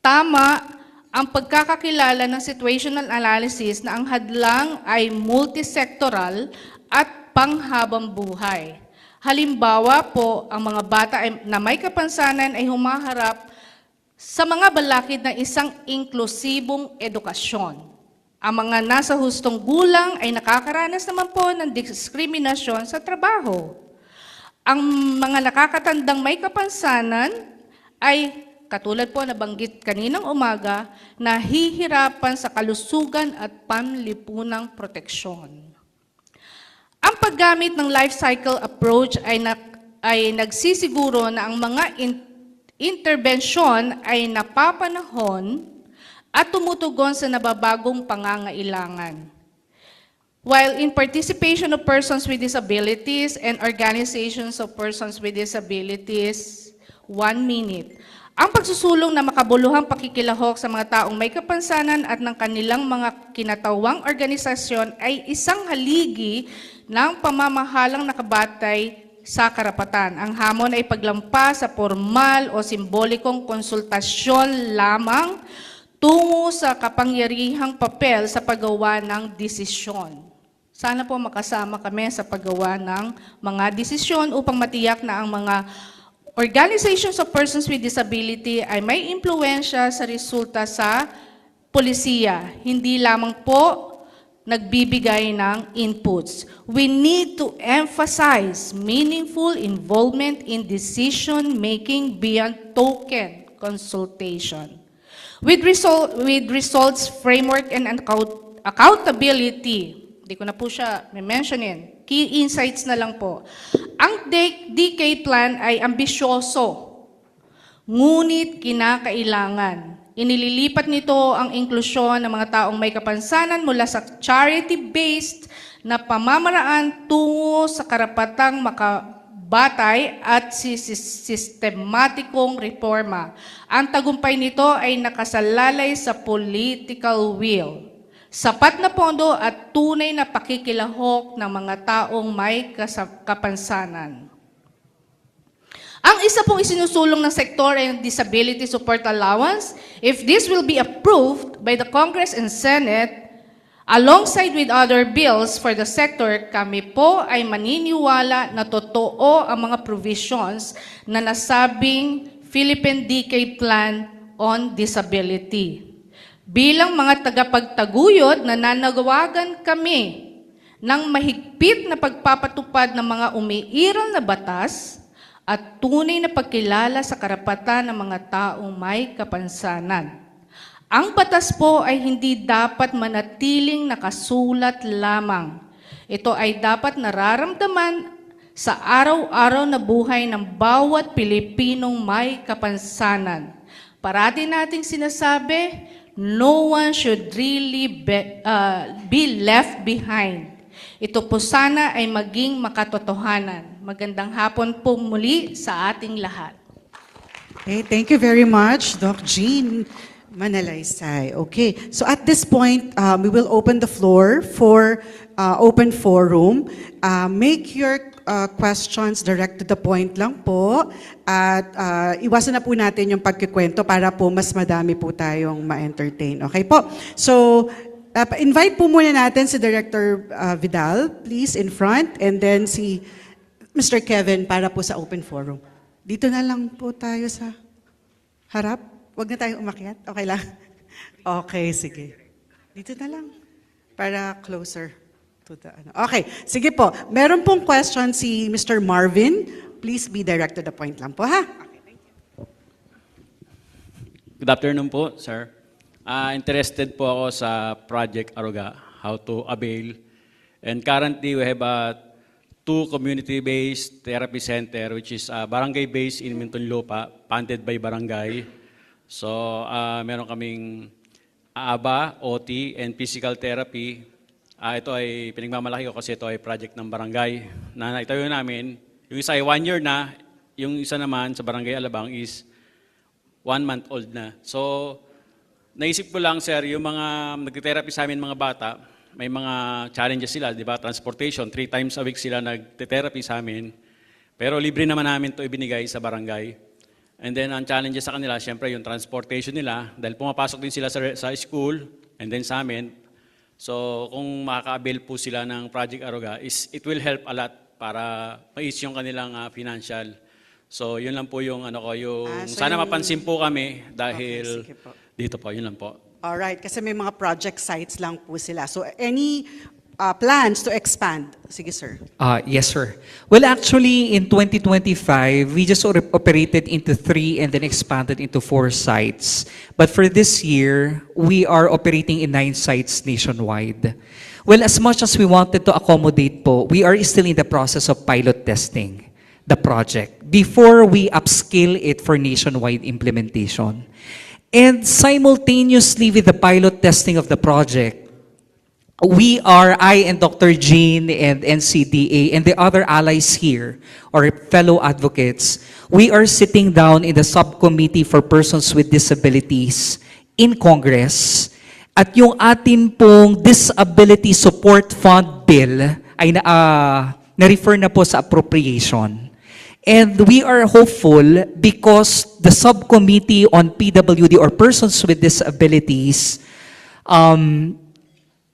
Tama ang pagkakakilala ng situational analysis na ang hadlang ay multisectoral at panghabang buhay. Halimbawa po, ang mga bata na may kapansanan ay humaharap sa mga balakid ng isang inklusibong edukasyon. Ang mga nasa hustong gulang ay nakakaranas naman po ng diskriminasyon sa trabaho. Ang mga nakakatandang may kapansanan ay, katulad po nabanggit kaninang umaga, nahihirapan sa kalusugan at panlipunang proteksyon. Ang paggamit ng life cycle approach ay nagsisiguro na ang mga interbensyon ay napapanahon at tumutugon sa nababagong pangangailangan. While in participation of persons with disabilities and organizations of persons with disabilities, 1 minute. Ang pagsusulong na makabuluhang pakikilahok sa mga taong may kapansanan at ng kanilang mga kinatawang organisasyon ay isang haligi ng pamamahalang nakabatay sa karapatan. Ang hamon ay paglampas sa formal o simbolikong konsultasyon lamang tungo sa kapangyarihang papel sa paggawa ng desisyon. Sana po makasama kami sa paggawa ng mga desisyon upang matiyak na ang mga organizations of persons with disability ay may impluensya sa resulta sa polisiya. Hindi lamang po nagbibigay ng inputs. We need to emphasize meaningful involvement in decision-making beyond token consultation. With results framework and accountability, hindi ko na po siya mentionin, key insights na lang po. Ang DK plan ay ambisyoso, ngunit kinakailangan. Inililipat nito ang inklusyon ng mga taong may kapansanan mula sa charity-based na pamamaraan tungo sa karapatang makabatay at sistematikong reforma. Ang tagumpay nito ay nakasalalay sa political will, sapat na pondo at tunay na pakikilahok ng mga taong may kapansanan. Ang isa pong isinusulong ng sektor ay ang Disability Support Allowance. If this will be approved by the Congress and Senate, Alongside with other bills for the sector, kami po ay maniniwala na totoo ang mga provisions na nasabing Philippine Decade Plan on Disability. Bilang mga tagapagtaguyod, nananawagan kami ng mahigpit na pagpapatupad ng mga umiiral na batas at tunay na pagkilala sa karapatan ng mga taong may kapansanan. Ang batas po ay hindi dapat manatiling nakasulat lamang. Ito ay dapat nararamdaman sa araw-araw na buhay ng bawat Pilipinong may kapansanan. Parati nating sinasabi, no one should really be left behind. Ito po sana ay maging makatotohanan. Magandang hapon po muli sa ating lahat. Okay, thank you very much, Doc Jean Manalaysay. Okay, so at this point, we will open the floor for open forum. Make your questions direct to the point lang po. At iwasan na po natin yung pagkikwento para po mas madami po tayong ma-entertain. Okay po? So, invite po muna natin si Director Vidal, please, in front. And then si Mr. Kevin para po sa open forum. Dito na lang po tayo sa harap. Huwag na tayong umakyat. Okay lang? Okay, sige. Dito na lang. Para closer to the... Okay, sige po. Meron pong question si Mr. Marvin. Please be direct to the point lang po, ha? Okay, thank you. Good afternoon po, sir. Interested po ako sa Project Aruga, how to avail. And currently, we have a 2 community-based therapy center, which is barangay-based in Muntinlupa, funded by barangay. So, meron kaming AABA, OT, and physical therapy. Ito ay pinagmamalaki ko kasi ito ay project ng barangay na naitayo namin. Yung isa ay 1 year na, yung isa naman sa Barangay Alabang is 1 month old na. So, naisip ko lang, sir, yung mga nagte-therapy sa amin mga bata, may mga challenges sila, di ba? Transportation, 3 times a week sila nagte-therapy sa amin. Pero libre naman namin ito ibinigay sa barangay. And then, ang challenges sa kanila, syempre, yung transportation nila, dahil pumapasok din sila sa school, and then sa amin. So, kung makaka-avail po sila ng Project Aruga, it will help a lot para ma-ease yung kanilang financial. So, yun lang po yung So sana yung- mapansin po kami dahil Okay, sige po. dito po, yun lang po. Alright, kasi may mga project sites lang po sila. So, any plans to expand? Sige, sir. Yes, sir. Well, actually, in 2025, we just operated into 3 and then expanded into 4 sites. But for this year, we are operating in 9 sites nationwide. Well, as much as we wanted to accommodate po, we are still in the process of pilot testing the project before we upscale it for nationwide implementation. And simultaneously with the pilot testing of the project, I and Dr. Jean and NCDA and the other allies here, or fellow advocates, we are sitting down in the subcommittee for persons with disabilities in Congress. At yung atin pong Disability Support Fund Bill ay na-refer na po sa appropriation. And we are hopeful because the subcommittee on PWD or persons with disabilities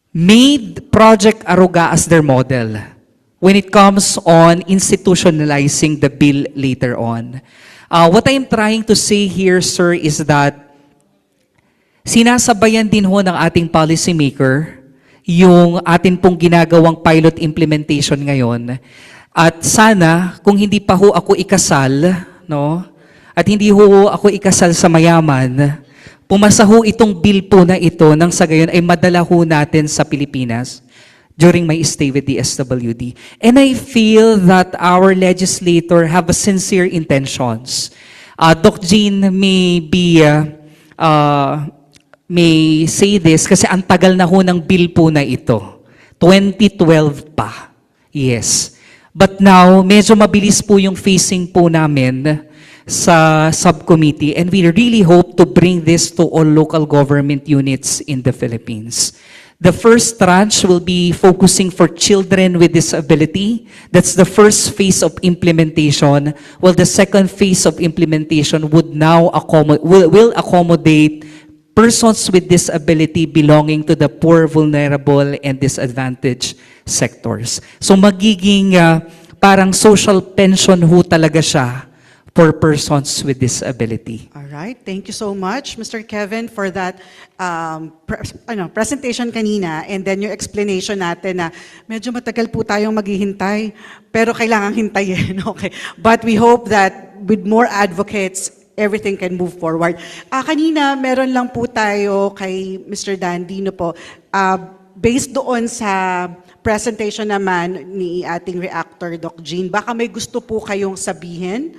made Project Aruga as their model when it comes on institutionalizing the bill later on. What I'm trying to say here, sir, is that sinasabayan din ho ng ating policymaker yung atin pong ginagawang pilot implementation ngayon. At sana, kung hindi pa ho ako ikasal, no? At hindi ho ako ikasal sa mayaman, pumasa ho itong bill po na ito nang sa gayon ay madala ho natin sa Pilipinas during my stay with the SWD. And I feel that our legislator have a sincere intentions. Doc Jean may say this kasi ang tagal na ho ng bill po na ito. 2012 pa. Yes. But now, medyo mabilis po yung facing po namin sa subcommittee and we really hope to bring this to all local government units in the Philippines. The first tranche will be focusing for children with disability. That's the first phase of implementation, while the second phase of implementation would now will accommodate persons with disability belonging to the poor, vulnerable, and disadvantaged sectors. So magiging parang social pension ho talaga siya for persons with disability. All right. Thank you so much, Mr. Kevin, for that presentation kanina and then your explanation natin na medyo matagal po tayong maghihintay, pero kailangang hintayin. Okay. But we hope that with more advocates, everything can move forward. Kanina, meron lang po tayo kay Mr. Dandino po. Based doon sa presentation naman ni ating reactor, Doc Jean, baka may gusto po kayong sabihin,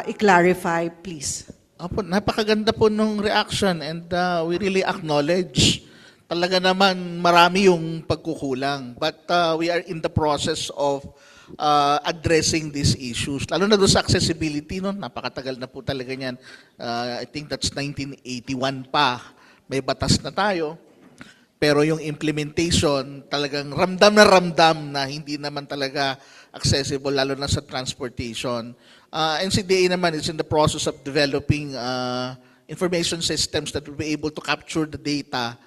i-clarify, please. Opo, napakaganda po nung reaction and we really acknowledge. Talaga naman marami yung pagkukulang. But we are in the process of addressing these issues. Lalo na doon sa accessibility, no? Napakatagal na po talaga niyan. I think that's 1981 pa. May batas na tayo. Pero yung implementation, talagang ramdam na hindi naman talaga accessible, lalo na sa transportation. NCDA naman is in the process of developing information systems that will be able to capture the data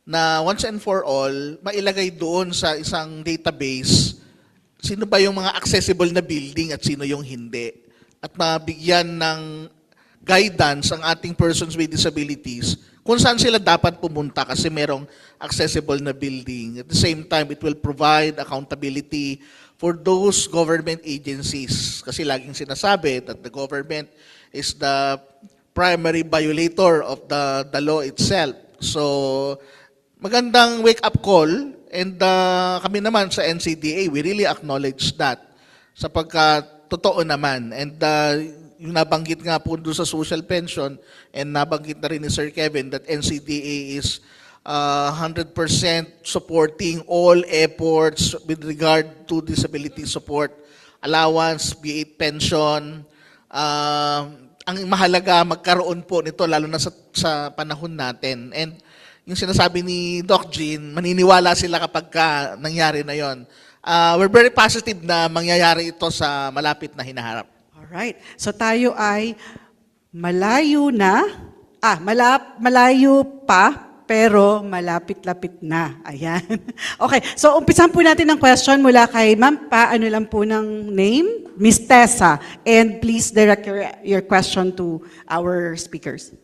na once and for all, mailagay doon sa isang database sino ba yung mga accessible na building at sino yung hindi. At mabigyan ng guidance ang ating persons with disabilities kung saan sila dapat pumunta kasi merong accessible na building. At the same time, it will provide accountability for those government agencies. Kasi laging sinasabi that the government is the primary violator of the law itself. So, magandang wake-up call and kami naman sa NCDA, we really acknowledge that sapagkat totoo naman. And yung nabanggit nga po doon sa social pension and nabanggit na rin ni Sir Kevin that NCDA is 100% supporting all efforts with regard to disability support, allowance, be it pension. Ang mahalaga magkaroon po nito lalo na sa panahon natin. And yung sinasabi ni Doc Jean, maniniwala sila kapag nangyari na yon. We're very positive na mangyayari ito sa malapit na hinaharap. Alright. So tayo ay malayo na, malayo pa, pero malapit-lapit na. Ayan. Okay. So umpisan po natin ang question mula kay Ma'am ano lang po ng name? Miss Tessa. And please direct your question to our speakers.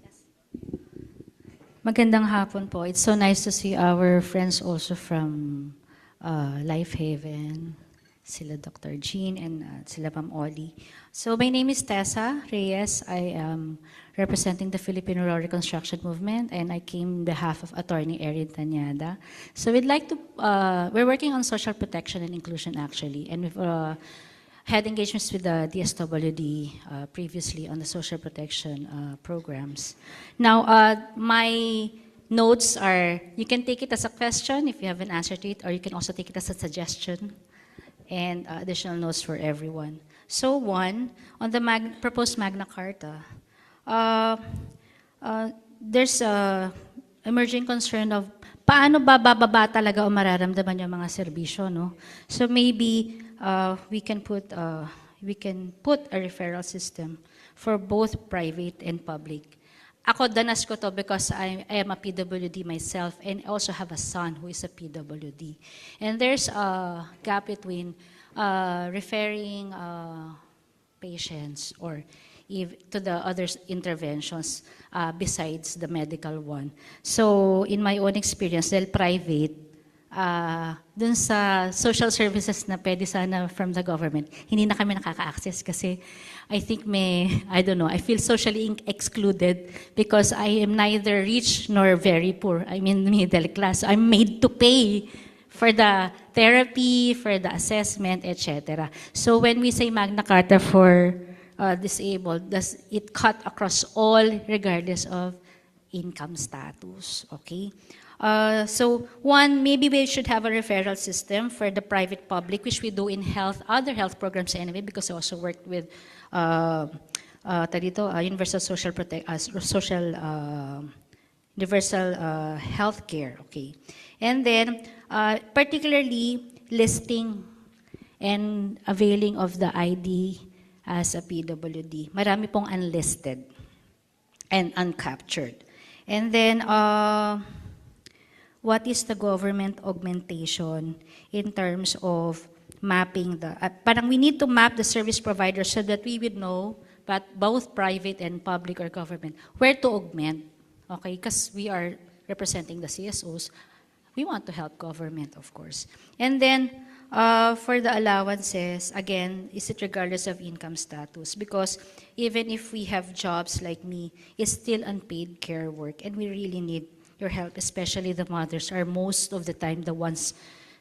Magandang hapon po. It's so nice to see our friends also from Life Haven, sila Dr. Jean and sila Ma'am Oli. So my name is Tessa Reyes. I am representing the Filipino Rural Reconstruction Movement and I came on behalf of Attorney Erin Tanyada. So we'd like to, we're working on social protection and inclusion actually, and we've had engagements with the DSWD previously on the social protection programs. Now, my notes are, you can take it as a question if you have an answer to it, or you can also take it as a suggestion and additional notes for everyone. So one, on the proposed Magna Carta, there's a emerging concern of paano ba bababa talaga o mararamdaman yung mga serbisyo, no? So maybe we can put a referral system for both private and public. Ako, danas ko to because I am a PWD myself and I also have a son who is a PWD. And there's a gap between referring patients or to the other interventions besides the medical one. So, in my own experience, dahil private, dun sa social services na pwede sana from the government, hindi na kami nakaka-access kasi I think I don't know, I feel socially excluded because I am neither rich nor very poor. I'm in middle class. I'm made to pay for the therapy, for the assessment, etc. So when we say Magna Carta for disabled, does it cut across all regardless of income status, okay? So one, maybe we should have a referral system for the private public, which we do in other health programs anyway, because I also worked with universal universal health care, okay? And then, particularly listing and availing of the ID as a PWD. Marami pong unlisted and uncaptured. And then, what is the government augmentation in terms of mapping the, parang we need to map the service providers so that we would know, but both private and public or government, where to augment, okay? Because we are representing the CSOs. We want to help government, of course. And then, for the allowances, again, is it regardless of income status? Because even if we have jobs like me, it's still unpaid care work, and we really need your help, especially the mothers are most of the time the ones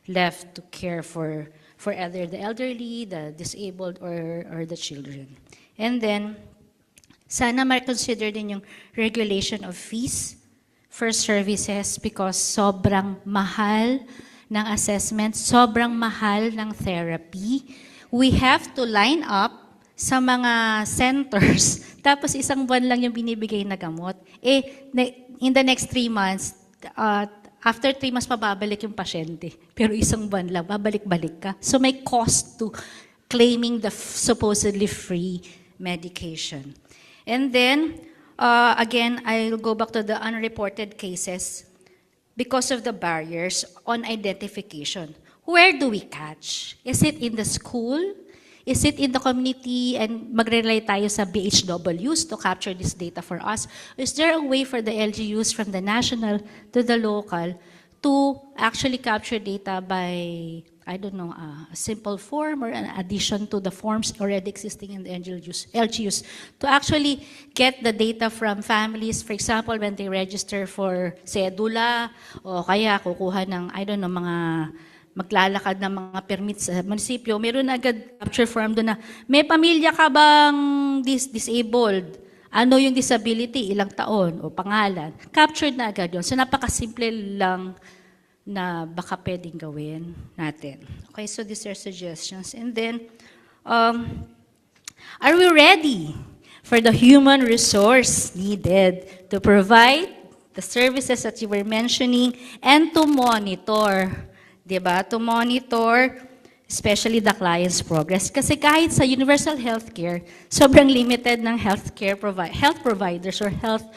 left to care for either the elderly, the disabled, or the children. And then, sana ma-consider din yung regulation of fees for services because sobrang mahal ng assessment, sobrang mahal ng therapy. We have to line up sa mga centers, tapos isang buwan lang yung binibigay na gamot. In the next 3 months, after 3 months, mababalik yung pasyente. Pero isang buwan lang, babalik-balik ka. So may cost to claiming the supposedly free medication. And then, again, I'll go back to the unreported cases because of the barriers on identification. Where do we catch? Is it in the school? Is it in the community and magre-rely tayo sa BHWs to capture this data for us? Is there a way for the LGUs from the national to the local to actually capture data by, I don't know, a simple form or an addition to the forms already existing in the LGUs to actually get the data from families, for example, when they register for cedula o kaya kukuha ng, I don't know, mga maglalakad ng mga permits sa munisipyo, meron na agad capture form doon na, may pamilya ka bang disabled? Ano yung disability? Ilang taon? O pangalan? Captured na agad yun. So napakasimple lang na baka pwedeng gawin natin. Okay, so these are suggestions. And then, are we ready for the human resource needed to provide the services that you were mentioning and to monitor? Diba? To monitor, especially the client's progress. Kasi kahit sa universal healthcare, sobrang limited ng health providers or health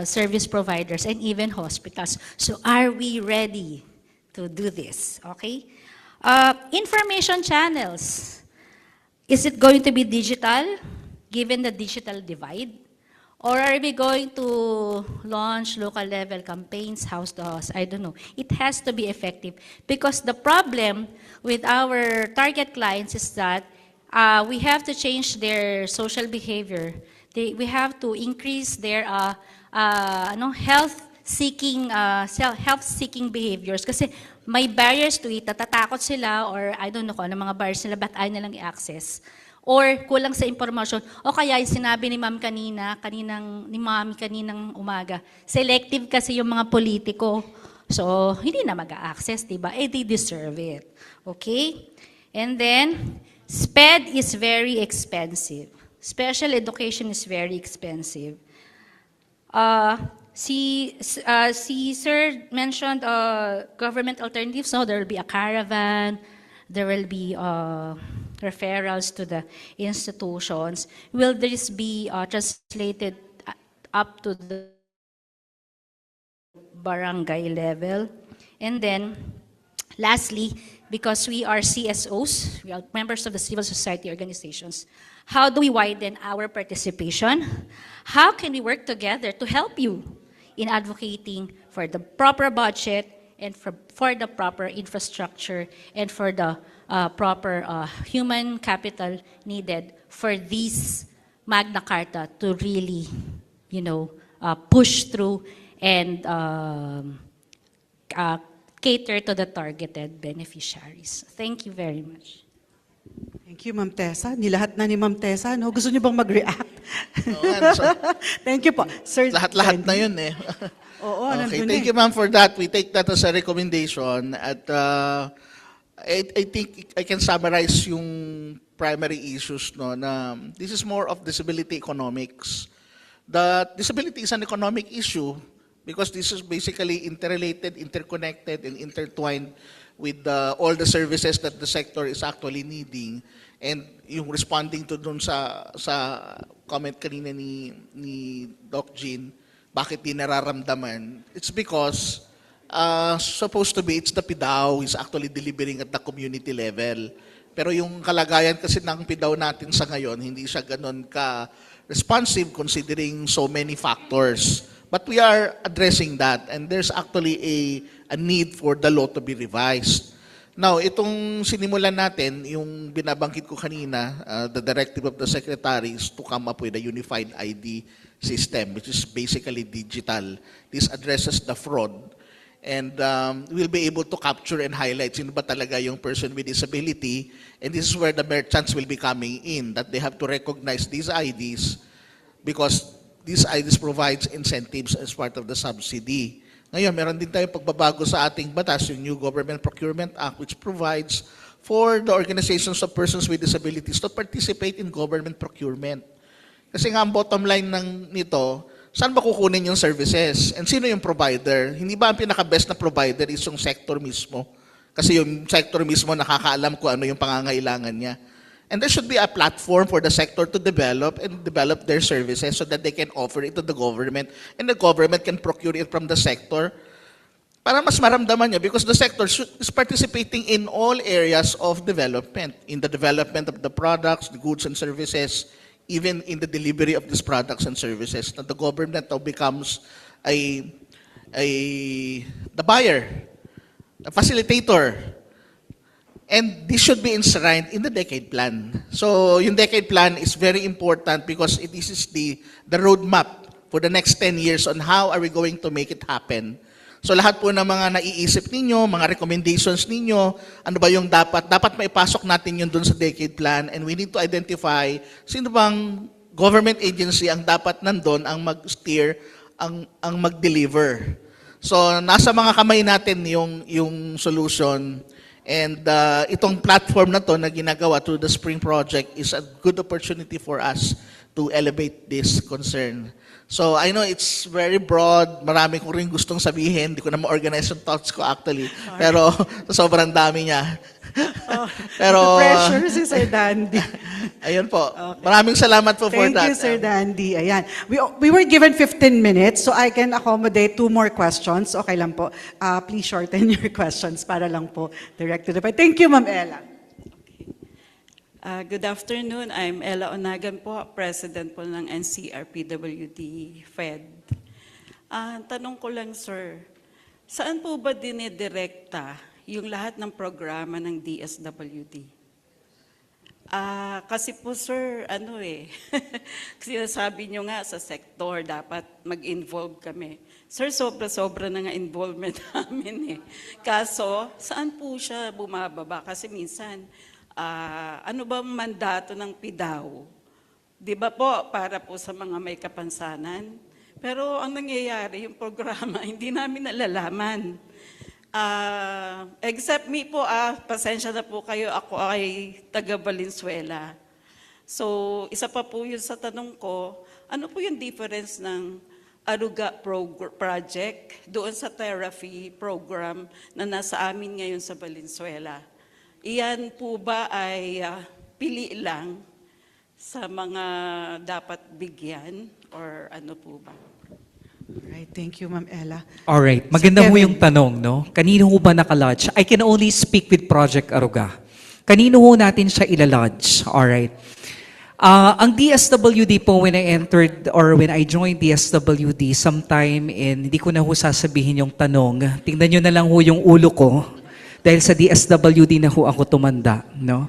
service providers and even hospitals. So are we ready to do this? Okay? Information channels. Is it going to be digital, given the digital divide? Or are we going to launch local level campaigns, house to house? I don't know. It has to be effective because the problem with our target clients is that we have to change their social behavior. We have to increase their health-seeking behaviors kasi may barriers to it. Natatakot sila or I don't know kung ano mga barriers nila, ba't ayaw nilang i-access. Or kulang sa impormasyon. O kaya yung sinabi ni Ma'am ni Ma'am kaninang umaga, selective kasi yung mga politiko. So, hindi na mag-a-access, diba? They deserve it. Okay? And then, SPED is very expensive. Special education is very expensive. Si Sir mentioned government alternatives. So, there will be a caravan, there will be referrals to the institutions. Will this be translated up to the barangay level? And then, lastly, because we are CSOs, we are members of the civil society organizations, how do we widen our participation? How can we work together to help you in advocating for the proper budget and for the proper infrastructure and for the proper human capital needed for this Magna Carta to really, push through and cater to the targeted beneficiaries. Thank you very much. Thank you, Ma'am Tessa. Nilahat na ni Ma'am Tessa, no? Gusto niyo bang mag-react? Oo, so, Thank you po. Sir lahat-lahat na Dandy. yun eh. Oo, Okay, nandun thank eh. you ma'am for that. We take that as a recommendation at I think I can summarize yung primary issues no na this is more of disability economics. The disability is an economic issue because this is basically interrelated, interconnected, and intertwined with all the services that the sector is actually needing. And yung responding to dun sa comment kanina ni Doc Jean, bakit di nararamdaman? It's because supposed to be it's the PIDAW is actually delivering at the community level. Pero yung kalagayan kasi ng PIDAW natin sa ngayon, hindi siya ganun ka-responsive considering so many factors. But we are addressing that and there's actually a need for the law to be revised. Now, itong sinimulan natin, yung binabangkit ko kanina, the directive of the Secretary is to come up with a unified ID system, which is basically digital. This addresses the fraud. And we'll be able to capture and highlight sino ba talaga yung person with disability. And this is where the merchants will be coming in, that they have to recognize these IDs because these IDs provides incentives as part of the subsidy. Ngayon, meron din tayong pagbabago sa ating batas, yung New Government Procurement Act, which provides for the organizations of persons with disabilities to participate in government procurement. Kasi nga ang bottom line nito, saan ba kukunin yung services? And sino yung provider? Hindi ba ang pinaka-best na provider is yung sector mismo? Kasi yung sector mismo nakakaalam kung ano yung pangangailangan niya. And there should be a platform for the sector to develop and develop their services so that they can offer it to the government and the government can procure it from the sector para mas maramdaman niya because the sector is participating in all areas of development, in the development of the products, the goods and services, even in the delivery of these products and services, that the government now becomes the buyer, a facilitator. And this should be enshrined in the decade plan. So yung decade plan is very important because this is the roadmap for the next 10 years on how are we going to make it happen. So lahat po ng mga naiisip ninyo, mga recommendations ninyo, ano ba yung dapat maipasok natin yun dun sa decade plan and we need to identify sino bang government agency ang dapat nandun ang mag-steer, ang mag-deliver. So nasa mga kamay natin yung solution and itong platform na to na ginagawa through the Spring Project is a good opportunity for us to elevate this concern. So I know it's very broad, marami ko rin gustong sabihin, hindi ko na ma-organize yung thoughts ko actually, pero sobrang dami niya. Pero, the pressure si Sir Dandy. Ayun po. Okay. Maraming salamat po for that. Thank you, Sir Dandy. Ayan. We were given 15 minutes, so I can accommodate 2 more questions. Okay lang po. Please shorten your questions para lang po direct to the point. Thank you, Ma'am Ella. Good afternoon. I'm Ella Onagan po, President po ng NCRPWD Fed. Tanong ko lang, sir, saan po ba dinidirekta yung lahat ng programa ng DSWD? Kasi po, sir, sinasabi nyo nga sa sektor, dapat mag-involve kami. Sir, sobra-sobra na nga involvement namin eh. Kaso, saan po siya bumababa? Kasi minsan, ano ba ang mandato ng PIDAW? Di ba po, para po sa mga may kapansanan? Pero ang nangyayari, yung programa, hindi namin nalalaman. Except me po, pasensya na po kayo, ako ay taga Valenzuela. So, isa pa po yun sa tanong ko, ano po yung difference ng Aruga project doon sa therapy program na nasa amin ngayon sa Valenzuela? Iyan po ba ay pili lang sa mga dapat bigyan or ano po ba? Alright, thank you, Ma'am Ella. Alright, maganda ho yung tanong, no? Kanino ho ba nakalodge? I can only speak with Project Aruga. Kanino ho natin siya ilalodge? Alright. Ang DSWD po, when I entered or when I joined DSWD sometime in, hindi ko na ho sasabihin yung tanong, tingnan nyo na lang ho yung ulo ko, dahil sa DSWD na ho ako tumanda, no?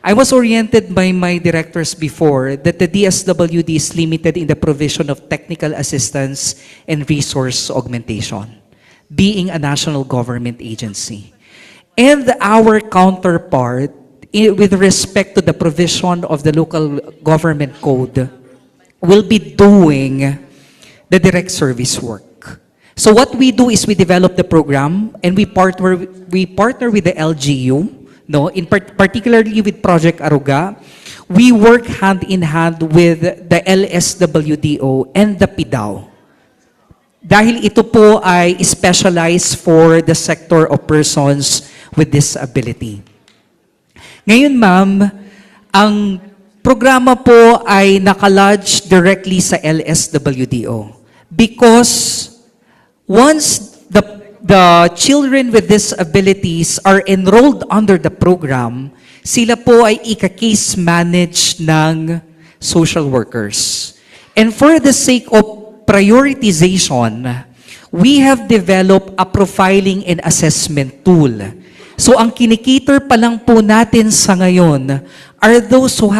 I was oriented by my directors before that the DSWD is limited in the provision of technical assistance and resource augmentation, being a national government agency. And our counterpart, with respect to the provision of the local government code, will be doing the direct service work. So what we do is we develop the program and we partner with the LGU, no, particularly with Project Aruga. We work hand in hand with the LSWDO and the PIDAW. Dahil ito po ay specialized for the sector of persons with disability. Ngayon, ma'am, ang programa po ay nakalodge directly sa LSWDO. because once the children with disabilities are enrolled under the program, sila po ay ika-case manage ng social workers. And for the sake of prioritization, we have developed a profiling and assessment tool. So ang kinikater pa lang po natin sa ngayon are those who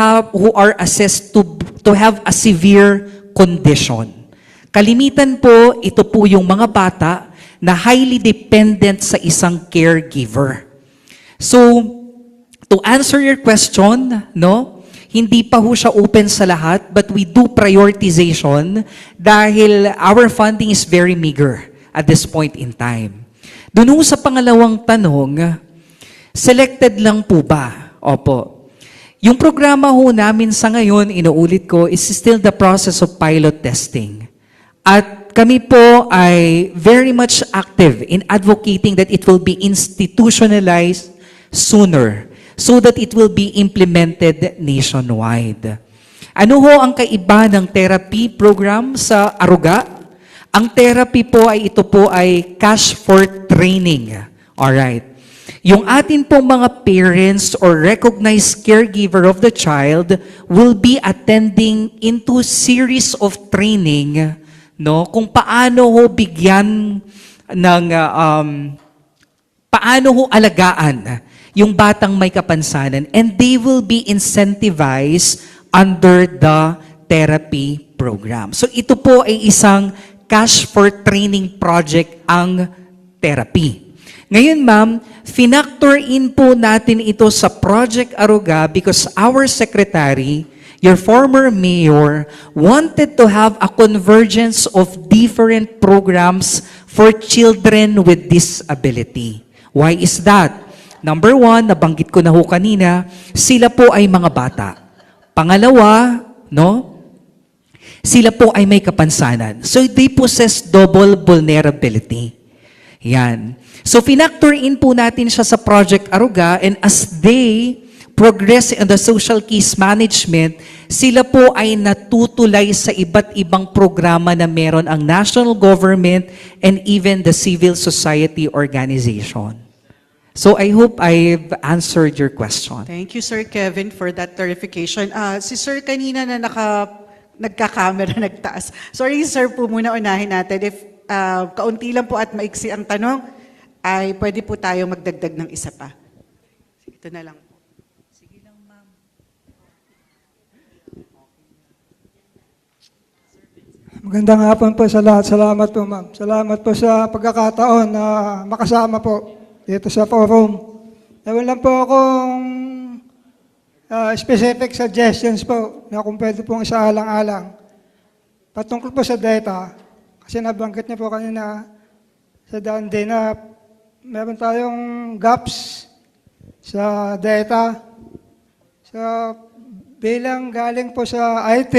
are assessed to have a severe condition. Kalimitan po, ito po yung mga bata na highly dependent sa isang caregiver. So, to answer your question, no, hindi pa ho siya open sa lahat, but we do prioritization dahil our funding is very meager at this point in time. Doon ho sa pangalawang tanong, selected lang po ba? Opo. Yung programa ho namin sa ngayon, inuulit ko, is still the process of pilot testing. At kami po ay very much active in advocating that it will be institutionalized sooner so that it will be implemented nationwide. Ano ho ang kaiba ng therapy program sa Aruga? Ang therapy po ay cash for training. Alright. Yung atin pong mga parents or recognized caregiver of the child will be attending into series of training, no, kung paano ho bigyan ng paano ho alagaan yung batang may kapansanan, and they will be incentivized under the therapy program. So ito po ay isang cash for training project ang therapy. Ngayon ma'am, finactor in po natin ito sa Project Aruga because our secretary, your former mayor, wanted to have a convergence of different programs for children with disability. Why is that? Number one, nabanggit ko na ho kanina, sila po ay mga bata. Pangalawa, no? Sila po ay may kapansanan. So they possess double vulnerability. Yan. So finactor in po natin siya sa Project Aruga, and as they progress in the social case management, sila po ay natutulay sa iba't ibang programa na meron ang national government and even the civil society organization. So I hope I've answered your question. Thank you, Sir Kevin, for that clarification. Si Sir kanina na nagka-camera, nagtaas. Sorry, Sir, po muna unahin natin. If kaunti lang po at maiksi ang tanong, ay pwede po tayo magdagdag ng isa pa. Ito na lang po. Sige lang, ma'am. Magandang hapon po sa lahat. Salamat po, ma'am. Salamat po sa pagkakataon na makasama po dito sa forum. Meron lang po akong specific suggestions po na kung pwede pong isaalang-alang. Patungkol po sa data, kasi nabanggit niyo po kanina sa Dande na meron tayong gaps sa data. So, bilang galing po sa IT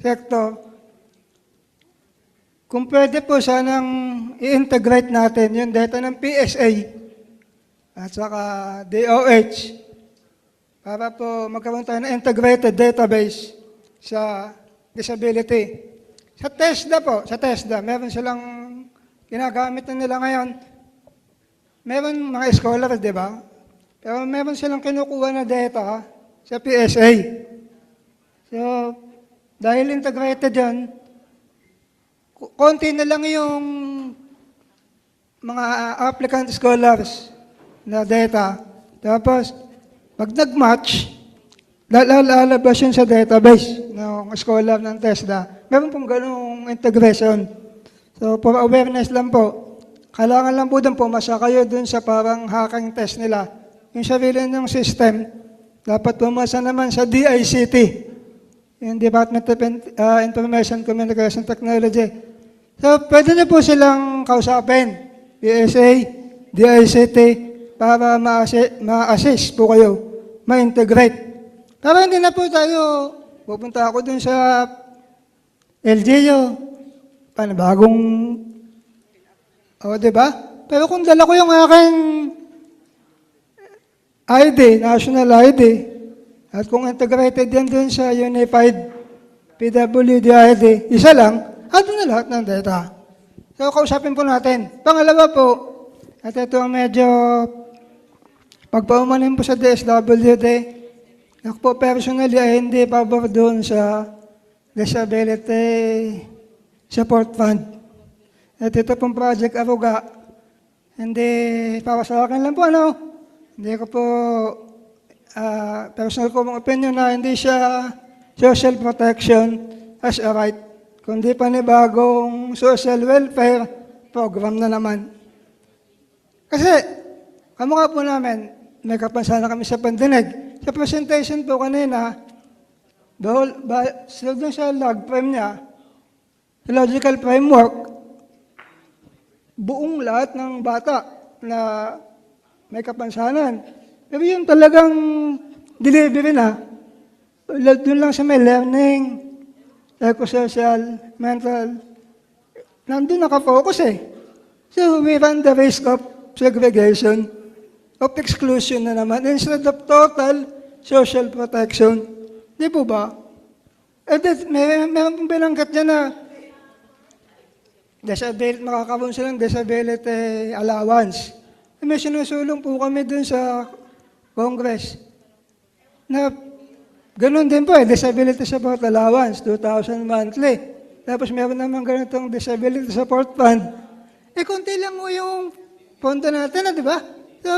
sector, kung pwede po sanang i-integrate natin yung data ng PSA at saka DOH para po magkaroon tayo ng integrated database sa disability. Sa TESDA, meron silang ginagamit na nila ngayon. Meron mga scholars, di ba? Pero meron silang kinukuha na data sa PSA. So, dahil integrated yan, konti na lang yung mga applicant scholars na data. Tapos, pag nag-match, lalabas yun sa database ng scholar ng TESDA. Meron pong ganung integration. So, for awareness lang po, kailangan lang po doon pumasa kayo doon sa parang hacking test nila. Yung sarili ng system, dapat pumasa naman sa DICT, yung Department of Information Communication Technology. So, pwede na po silang kausapin, PSA, DICT, para ma-assist po kayo, ma-integrate. Para hindi na po tayo, pupunta ako dun sa LGU, panibagong, diba? Pero kung dala ko yung aking ID, national ID, at kung integrated yan dun sa Unified PWD ID, isa lang, andun na lahat ng data. So, kausapin po natin. Pangalawa po, at ito ang medyo pagpaumanin po sa DSWD, ako po personally ay hindi pabor doon sa Disability Support Fund. At ito pong Project Aruga, hindi para sa akin lang po, hindi ko po, personal ko mong opinion na hindi siya social protection as a right, kundi panibagong social welfare program na naman. Kasi, kamukha po namin, may kapansana kami sa pandinig. Sa presentation po kanina, doon sa log frame niya, sa logical framework, buong lahat ng bata na may kapansanan. Pero yung talagang delivery na, doon lang sa may learning, psychosocial, mental, nandun nakafocus eh. So we run the risk of segregation, of exclusion na naman, instead of total social protection. Di po ba? Eh, meron pong binangkat dyan na makakaroon silang disability allowance. May sinusulong po kami dun sa Congress na ganun din po disability support allowance, 2,000 monthly. Tapos meron naman ganitong disability support fund. Eh, konti lang mo yung pondo natin, di ba? So,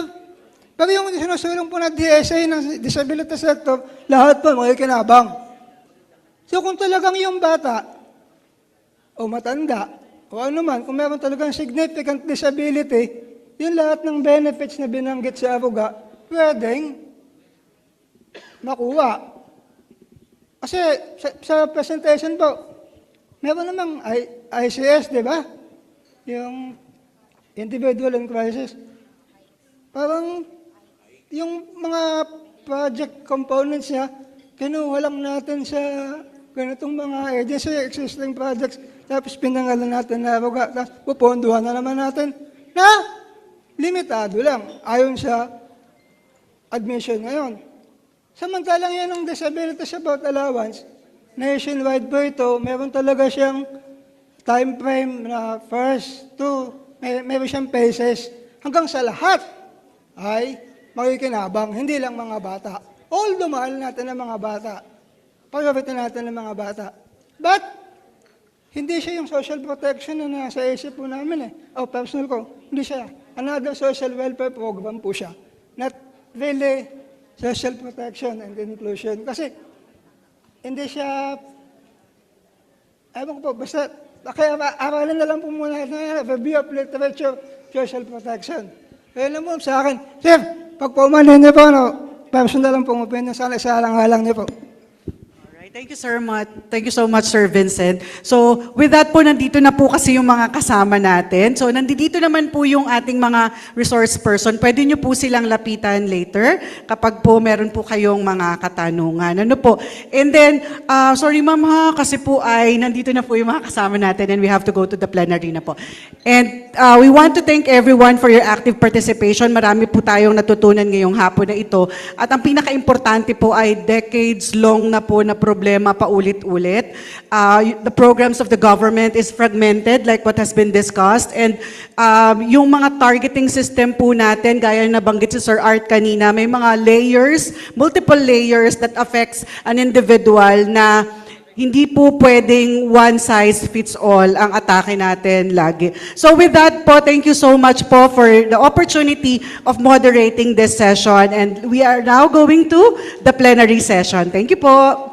pero yung sinusulong po na DSA ng disability sector, lahat po makikinabang. So, kung talagang yung bata o matanda, o ano man, kung meron talagang significant disability, yung lahat ng benefits na binanggit sa Aruga, pwedeng makuha. Kasi sa presentation po, meron namang ICS, di ba? Yung individual in crisis. Parang yung mga project components niya, kinuha lang natin sa ganitong mga agency, existing projects, tapos pinangalan natin na Aruga, tapos puponduhan na naman natin na limitado lang, ayon sa admission ngayon. Samantalang yan ang disability support allowance, nationwide po ito, meron talaga siyang time frame na first, meron siyang phases, hanggang sa lahat ay makikinabang, hindi lang mga bata. Although mahal natin ang mga bata, priority natin ang mga bata. But, hindi siya yung social protection na nasa isip po namin personal ko, hindi siya. Another social welfare program po siya. Not really social protection and inclusion. Kasi, hindi siya, ewan ko po, basta, kaya aralin na lang po muna na review of literature, social protection. Kaya lang po sa akin, sir, pag paumanin niyo po, personal lang pong opinion, sana isalang-halang niyo po. Thank you, sir. Thank you so much, Sir Vincent. So, with that po, nandito na po kasi yung mga kasama natin. So, nandito naman po yung ating mga resource person. Pwede nyo po silang lapitan later kapag po meron po kayong mga katanungan. Ano po? And then, sorry ma'am ha, kasi po ay nandito na po yung mga kasama natin and we have to go to the plenary na po. And we want to thank everyone for your active participation. Marami po tayong natutunan ngayong hapon na ito. At ang pinaka-importante po ay decades long na po na problema paulit-ulit. The programs of the government is fragmented like what has been discussed, and yung mga targeting system po natin, gaya na nabanggit si Sir Art kanina, may mga layers, multiple layers that affects an individual na hindi po pwedeng one size fits all ang atake natin lagi. So with that po, thank you so much po for the opportunity of moderating this session, and we are now going to the plenary session. Thank you po.